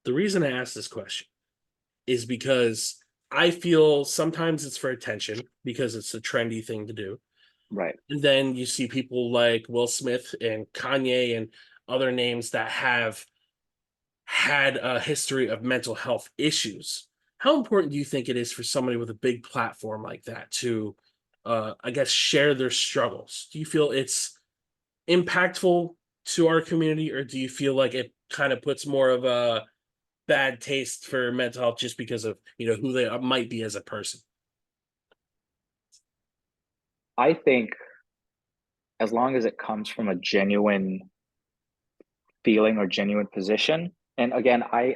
the reason I ask this question is because I feel sometimes it's for attention because it's a trendy thing to do. Right. And then you see people like Will Smith and Kanye and other names that have had a history of mental health issues. How important do you think it is for somebody with a big platform like that to, I guess, share their struggles? Do you feel it's impactful to our community, or do you feel like it kind of puts more of a bad taste for mental health just because of who they might be as a person? I think as long as it comes from a genuine feeling or genuine position, and again, I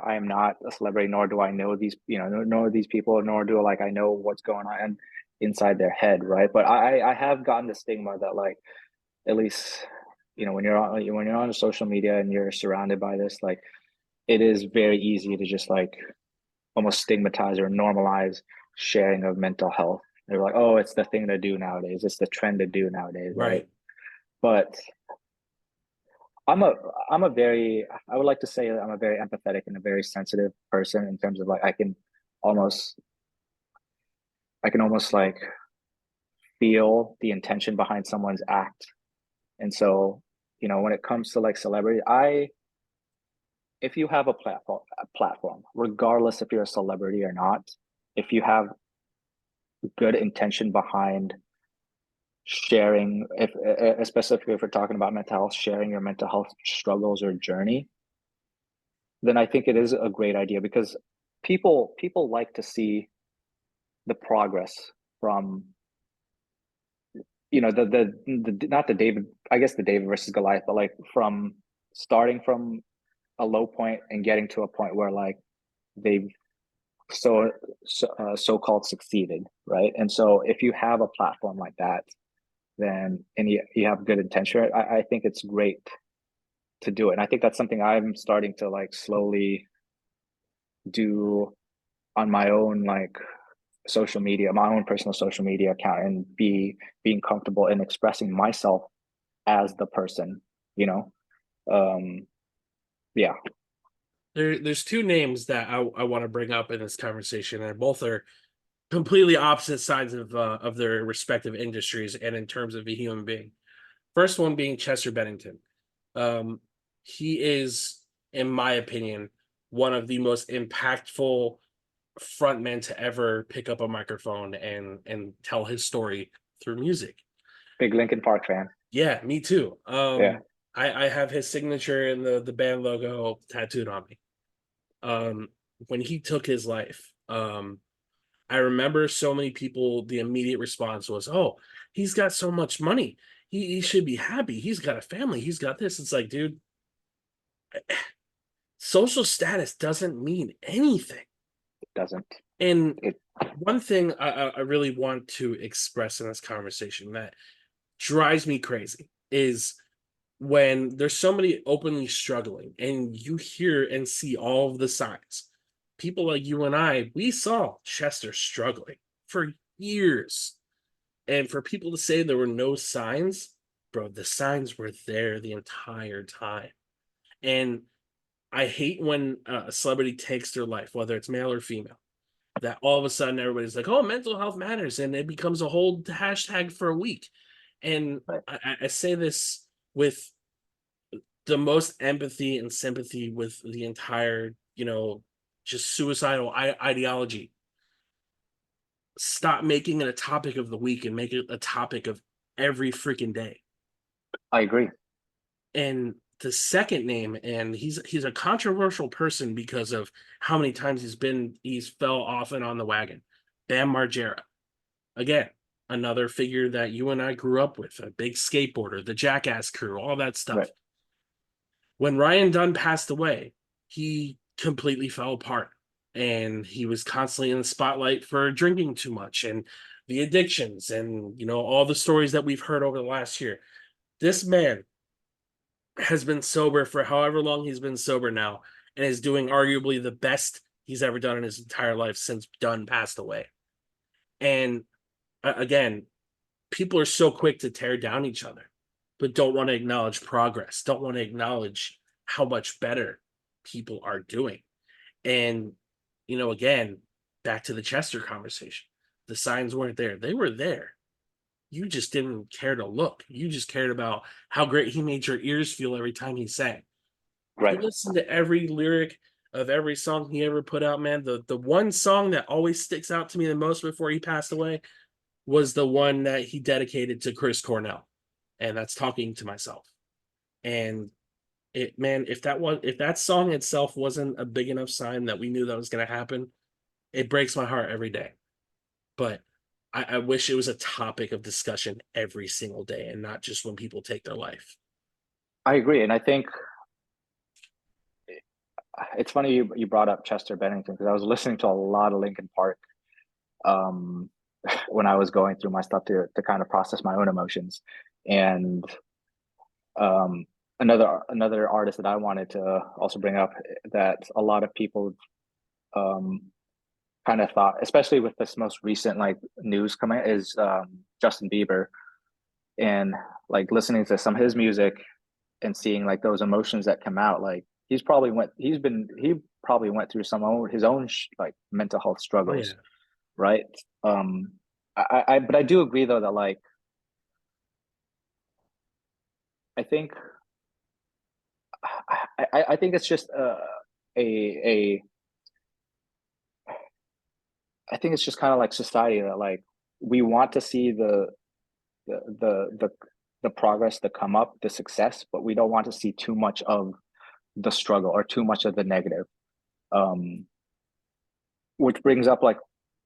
am not a celebrity, nor do I know these, nor these people, nor do like I know what's going on inside their head, right? But I have gotten the stigma that like at least when you're on social media and you're surrounded by this, like it is very easy to just like almost stigmatize or normalize sharing of mental health. They're like, oh, it's the thing to do nowadays. It's the trend to do nowadays, right? Right. But I'm a I'm a very I would like to say that I'm a very empathetic and a very sensitive person in terms of like almost I can almost like feel the intention behind someone's act. And so, when it comes to like celebrity, if you have a platform, regardless if you're a celebrity or not, if you have good intention behind sharing, if especially if we're talking about mental health, sharing your mental health struggles or journey, then I think it is a great idea because people like to see the progress from the not the David, I guess the David versus Goliath, but like from starting from a low point and getting to a point where like they've so-called succeeded, right? And so if you have a platform like that, then and you have good intention, I think it's great to do it. And I think that's something I'm starting to like slowly do on my own, like social media, my own personal social media account, and being comfortable in expressing myself as the person, you know. um yeah. There's two names that I want to bring up in this conversation, and both are completely opposite sides of their respective industries and in terms of a human being. First one being Chester Bennington. Um, he is, in my opinion, one of the most impactful frontmen to ever pick up a microphone and tell his story through music. Big Linkin Park fan. Yeah, me too. Yeah, I have his signature and the band logo tattooed on me. When he took his life, I remember so many people, the immediate response was, "Oh, he's got so much money. He should be happy. He's got a family. He's got this." It's like, dude, social status doesn't mean anything. it doesn't. And It one thing I really want to express in this conversation that drives me crazy is when there's somebody openly struggling and you hear and see all of the signs. People like you and I, we saw Chester struggling for years. And for people to say there were no signs, bro, the signs were there the entire time. And I hate when a celebrity takes their life, whether it's male or female, that all of a sudden everybody's like, oh, mental health matters. And it becomes a whole hashtag for a week. And Right. I say this with the most empathy and sympathy with the entire, just suicidal ideology. Stop making it a topic of the week and make it a topic of every freaking day. I agree. And the second name, and he's a controversial person because of how many times he's fell off and on the wagon. Bam Margera. Again, another figure that you and I grew up with, a big skateboarder, the Jackass crew, all that stuff. Right. When Ryan Dunn passed away, he completely fell apart. And he was constantly in the spotlight for drinking too much and the addictions and all the stories that we've heard over the last year. This man has been sober for however long he's been sober now and is doing arguably the best he's ever done in his entire life since Dunn passed away. And again, people are so quick to tear down each other, but don't want to acknowledge progress, don't want to acknowledge how much better people are doing. And, again, back to the Chester conversation, the signs weren't there. They were there. You just didn't care to look. You just cared about how great he made your ears feel every time he sang. You Right. listen to every lyric of every song he ever put out, man. The one song that always sticks out to me the most before he passed away was the one that he dedicated to Chris Cornell, and that's Talking to Myself. And man, if that song itself wasn't a big enough sign that we knew that was going to happen, it breaks my heart every day. But I wish it was a topic of discussion every single day and not just when people take their life. I agree. And I think it's funny you brought up Chester Bennington, because I was listening to a lot of Linkin Park um, when I was going through my stuff to kind of process my own emotions. And um, another artist that I wanted to also bring up that a lot of people um, kind of thought, especially with this most recent like news coming, is Justin Bieber. And like listening to some of his music and seeing like those emotions that come out, like he probably went through his own like mental health Oh yeah. struggles, right? But I do agree though that like I think I think it's just a I think it's just kind of like society that like we want to see the the the the progress, the come up, the success, but we don't want to see too much of the struggle or too much of the negative. Um, which brings up like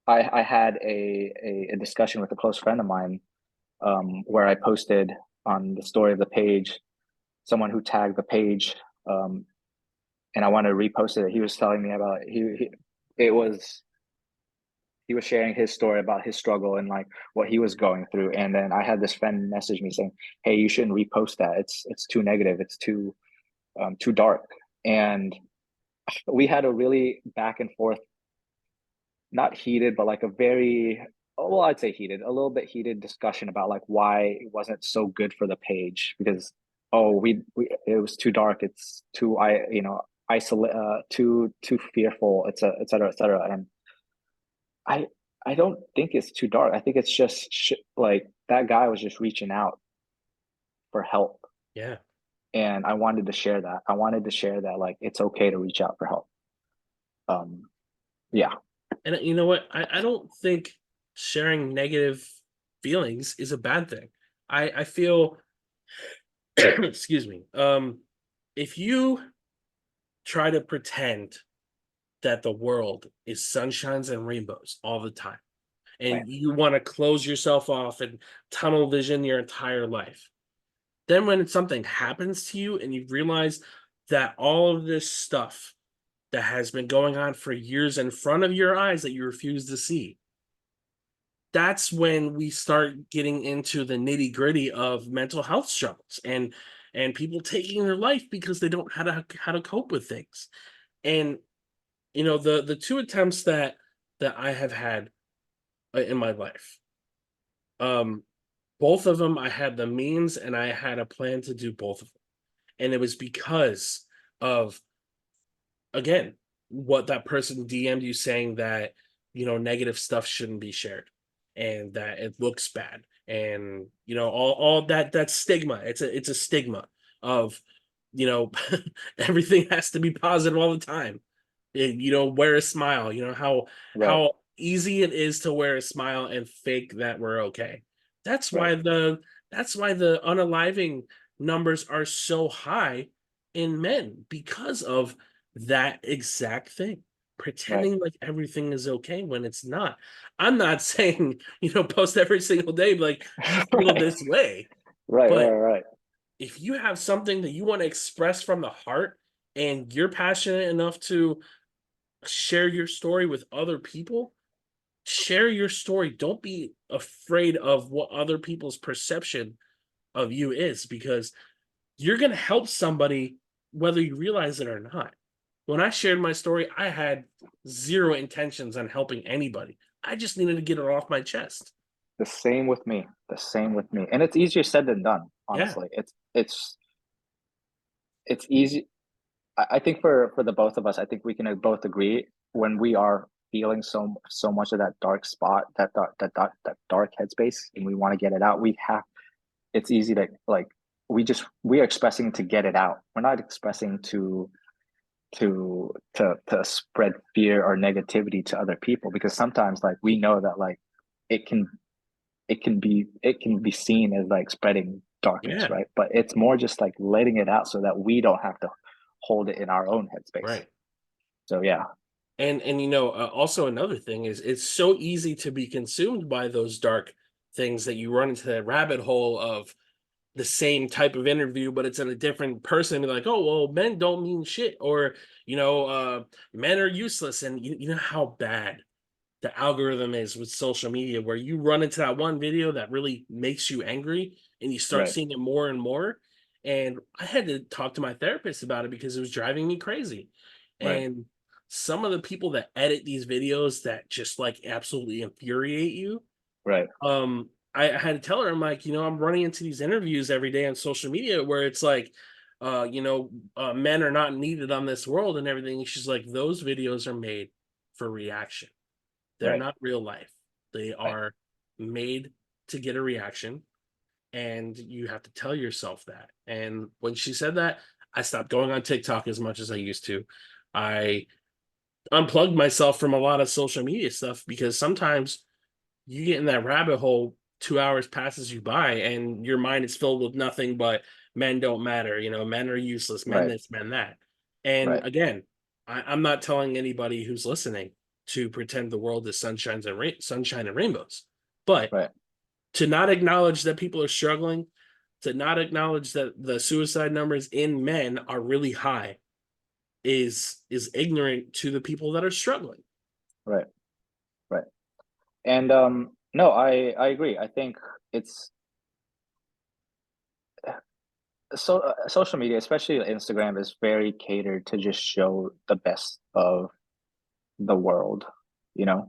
I had a discussion with a close friend of mine where I posted on the story of the page someone who tagged the page, um, and I want to repost it. He was telling me about it was he was sharing his story about his struggle and like what he was going through. And then I had this friend message me saying, "Hey, you shouldn't repost that. It's too negative. It's too too dark. And we had a really back and forth, not heated, but like a very, well, I'd say heated, a little bit heated discussion about like why it wasn't so good for the page, because we it was too dark, it's too isolate, too fearful, it's a et cetera, et cetera. And I I don't think it's too dark. I think it's just like that guy was just reaching out for help, Yeah. and I wanted to share that. I wanted to share that like it's okay to reach out for help. Um, yeah, And you know what? I don't think sharing negative feelings is a bad thing. I feel excuse me. If you try to pretend that the world is sunshines and rainbows all the time, right, and you want to close yourself off and tunnel vision your entire life, then when something happens to you and you realize that all of this stuff that has been going on for years in front of your eyes that you refuse to see, that's when we start getting into the nitty gritty of mental health struggles and people taking their life because they don't know how to cope with things. And the two attempts that I have had in my life, um, both of them I had the means and I had a plan to do both of them, and it was because of, again, what that person DM'd you saying that negative stuff shouldn't be shared and that it looks bad, and all that stigma. It's a stigma of you know everything has to be positive all the time. Wear a smile. right, How easy it is to wear a smile and fake that we're okay. That's right, why the unaliving numbers are so high in men, because of that exact thing. right, Pretending like everything is okay when it's not. I'm not saying, post every single day, like, you feel right, this way. right, But right, right. if you have something that you want to express from the heart and you're passionate enough to share your story with other people, share your story. Don't be afraid of what other people's perception of you is, because you're going to help somebody whether you realize it or not. When I shared my story, I had zero intentions on helping anybody. I just needed to get it off my chest. The same with me. The same with me. And it's easier said than done, Yeah. honestly. It's easy. I think for the both of us, I think we can both agree when we are feeling so much of that dark spot, that dark headspace, and we want to get it out. It's easy to like we are expressing to get it out. We're not expressing to spread fear or negativity to other people, because sometimes like we know that like it can it can be seen as like spreading darkness, Yeah. right? But it's more just like letting it out so that we don't have to hold it in our own headspace. Right. So yeah, And also another thing is it's so easy to be consumed by those dark things that you run into that rabbit hole of the same type of interview, but it's in a different person. Be like, oh well, men don't mean shit, or men are useless, and you know how bad the algorithm is with social media, where you run into that one video that really makes you angry, and you start right, seeing it more and more. And I had to talk to my therapist about it because it was driving me crazy. right, And some of the people that edit these videos that just like absolutely infuriate you, right, I had to tell her, I'm like, I'm running into these interviews every day on social media where it's like, men are not needed on this world and everything. And she's like, those videos are made for reaction. They're right, not real life. They right, are made to get a reaction. And you have to tell yourself that. And when she said that, I stopped going on TikTok as much as I used to. I unplugged myself from a lot of social media stuff because sometimes you get in that rabbit hole, 2 hours passes you by and your mind is filled with nothing but men don't matter, men are useless, men right, this, men that. And right, again, I'm not telling anybody who's listening to pretend the world is sunshine and rainbows, but right, to not acknowledge that people are struggling, to not acknowledge that the suicide numbers in men are really high, is ignorant to the people that are struggling. right, right. And no, I agree. I think it's social media, especially Instagram, is very catered to just show the best of the world, you know.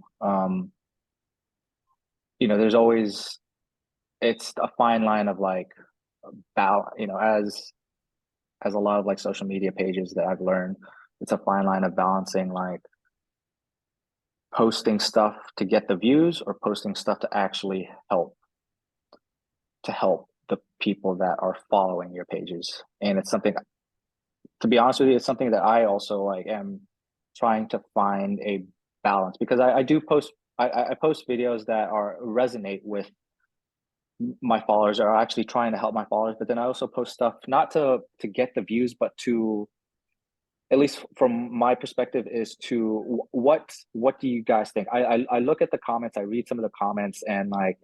There's always, it's a fine line of like as a lot of like social media pages that I've learned, it's a fine line of balancing like posting stuff to get the views or posting stuff to actually help the people that are following your pages. And it's something, to be honest with you, it's something that I also like am trying to find a balance, because I do post, I post videos that are resonate with my followers, are actually trying to help my followers, but then I also post stuff not to get the views, but to, at least from my perspective, is to what do you guys think? I look at the comments, I read some of the comments, and like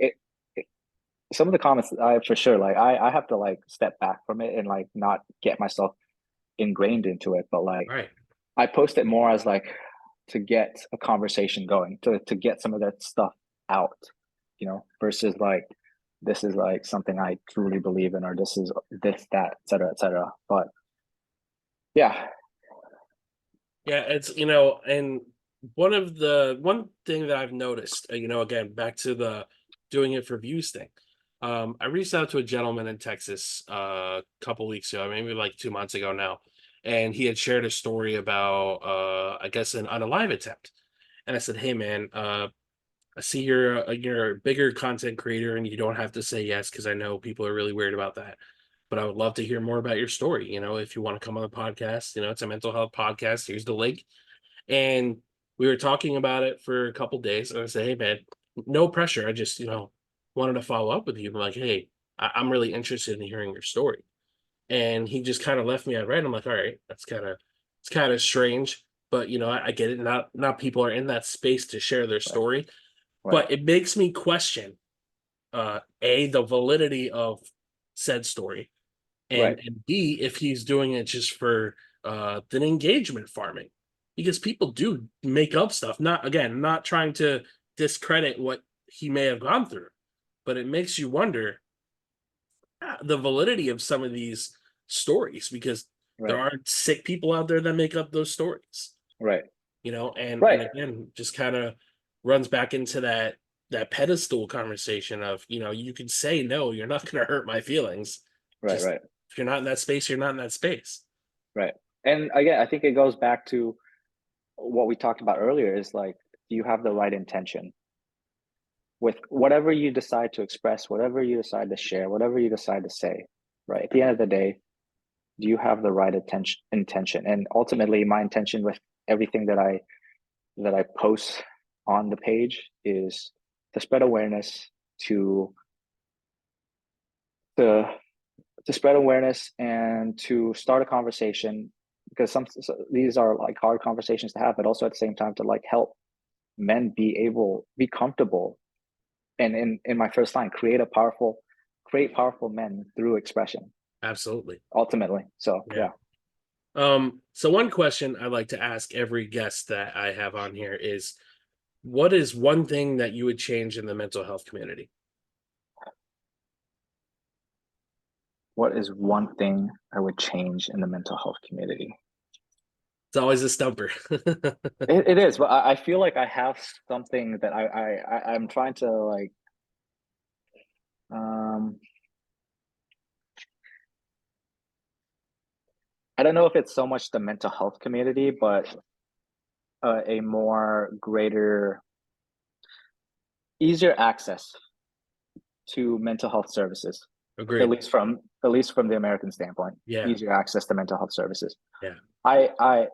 some of the comments, I for sure, like I have to like step back from it and like not get myself ingrained into it, but like Right. I post it more as like to get a conversation going, to get some of that stuff out, versus like this is like something I truly believe in, or this is this, that, et cetera, et cetera. But yeah. Yeah, it's and one thing that I've noticed, again, back to the doing it for views thing. I reached out to a gentleman in Texas a couple weeks ago, maybe like 2 months ago now, and he had shared a story about I guess an unalive attempt. And I said, "Hey man, I see you're a bigger content creator and you don't have to say yes because I know people are really weird about that. But I would love to hear more about your story. If you want to come on the podcast, it's a mental health podcast. Here's the link." And we were talking about it for a couple days. And I said, "Hey man, no pressure. I just, wanted to follow up with you. I'm like, hey, I'm really interested in hearing your story." And he just kind of left me on red. I'm like, all right, it's kind of strange, but I get it. Not people are in that space to share their Right. story, Right. but it makes me question the validity of said story, Right. and B, if he's doing it just for the engagement farming, because people do make up stuff. Not trying to discredit what he may have gone through, but it makes you wonder the validity of some of these stories, because there Right. are sick people out there that make up those stories, Right. and Right. again, just kind of runs back into that pedestal conversation of, you can say no, you're not going to hurt my feelings. Right. Just Right. if you're not in that space, you're not in that space. Right. And again, I think it goes back to what we talked about earlier, is like, do you have the right intention with whatever you decide to express, whatever you decide to share, whatever you decide to say, right? At the end of the day, do you have the right intention? And ultimately, my intention with everything that I post on the page is to spread awareness, to to to spread awareness and to start a conversation, because these are like hard conversations to have, but also at the same time to like help men be comfortable, and in my first line, create powerful men through expression, Absolutely. ultimately. So Yeah. yeah. So one question I like to ask every guest that I have on here is, what is one thing that you would change in the mental health community? What is one thing I would change in the mental health community? It's always a stumper. It is, but I feel like I have something that I'm trying to like. Um, I don't know if it's so much the mental health community, but a more greater, easier access to mental health services, Agreed. at least from the American standpoint, Yeah. easier access to mental health services. Yeah. I I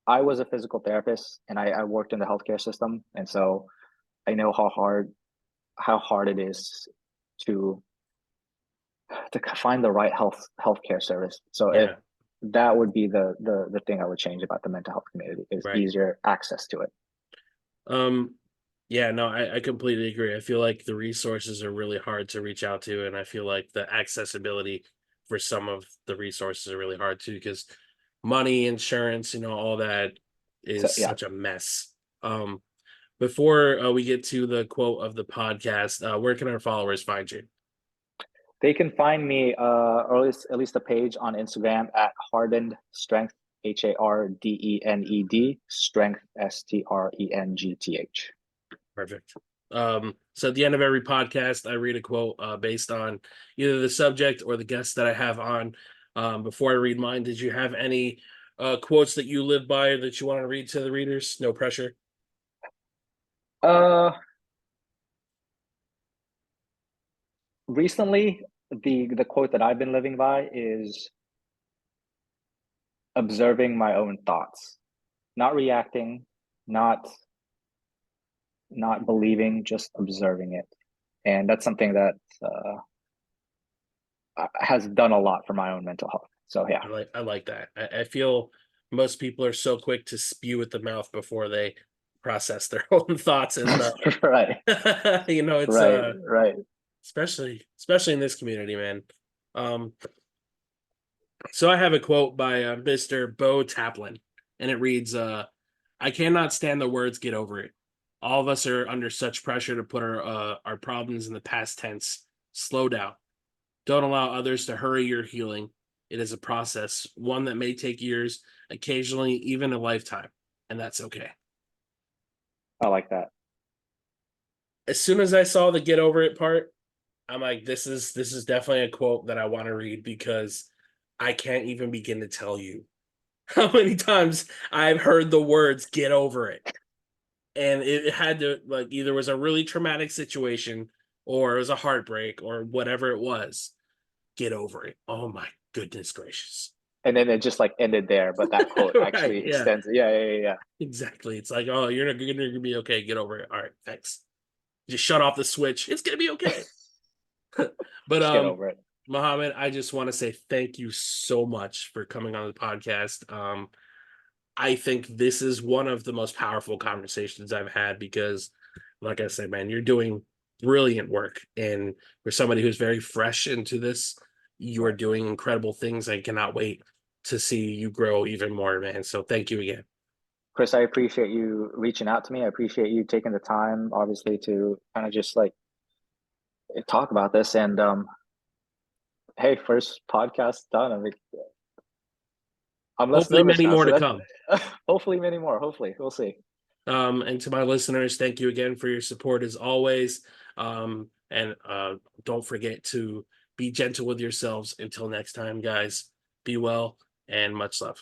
I was a physical therapist, and I worked in the healthcare system, and so I know how hard it is to find the right healthcare service. So if Yeah. that would be the thing I would change about the mental health community, is Right. easier access to it. Um, yeah, no, I completely agree. I feel like the resources are really hard to reach out to, and I feel like the accessibility for some of the resources are really hard too, because money, insurance, all that So is yeah, such a mess. Before we get to the quote of the podcast, where can our followers find you? They can find me, or at least a page on Instagram at Hardened Strength, HARDENED, Strength, STRENGTH. Perfect. So at the end of every podcast, I read a quote based on either the subject or the guest that I have on. Before I read mine, did you have any quotes that you live by that you want to read to the readers? No pressure. Uh, Recently, the quote that I've been living by is observing my own thoughts, not reacting, not not believing, just observing it. And that's something that has done a lot for my own mental health. So yeah. I like that. I feel most people are so quick to spew at the mouth before they process their own thoughts, and Right, it's right, right. especially in this community, man. Um, so I have a quote by Mr. Bo Taplin, and it reads, "I cannot stand the words 'get over it.' All of us are under such pressure to put our problems in the past tense. Slow down. Don't allow others to hurry your healing. It is a process, one that may take years, occasionally even a lifetime, and that's okay." I like that. As soon as I saw the "get over it" part, I'm like, this is definitely a quote that I want to read, because I can't even begin to tell you how many times I've heard the words "get over it." And it had to, like, either was a really traumatic situation or it was a heartbreak or whatever it was. Get over it. Oh my goodness gracious. And then it just like ended there, but that quote Right. actually Yeah. extends. Yeah, yeah, yeah, Exactly. It's like, oh, you're gonna be okay. Get over it. All right, thanks. Just shut off the switch. It's gonna be okay. But just get over it. Mohamad, I just want to say thank you so much for coming on the podcast. I think this is one of the most powerful conversations I've had, because, like I said, man, you're doing brilliant work. And for somebody who's very fresh into this, you are Right. doing incredible things. I cannot wait to see you grow even more, man. So thank you again. Chris, I appreciate you reaching out to me. I appreciate you taking the time, obviously, to kind of just like talk about this. And hey, first podcast done. I'm less Hopefully, nervous many now. more So to that's come. hopefully many more. Hopefully, we'll see. And to my listeners, thank you again for your support as always. And don't forget to be gentle with yourselves. Until next time, guys, be well and much love.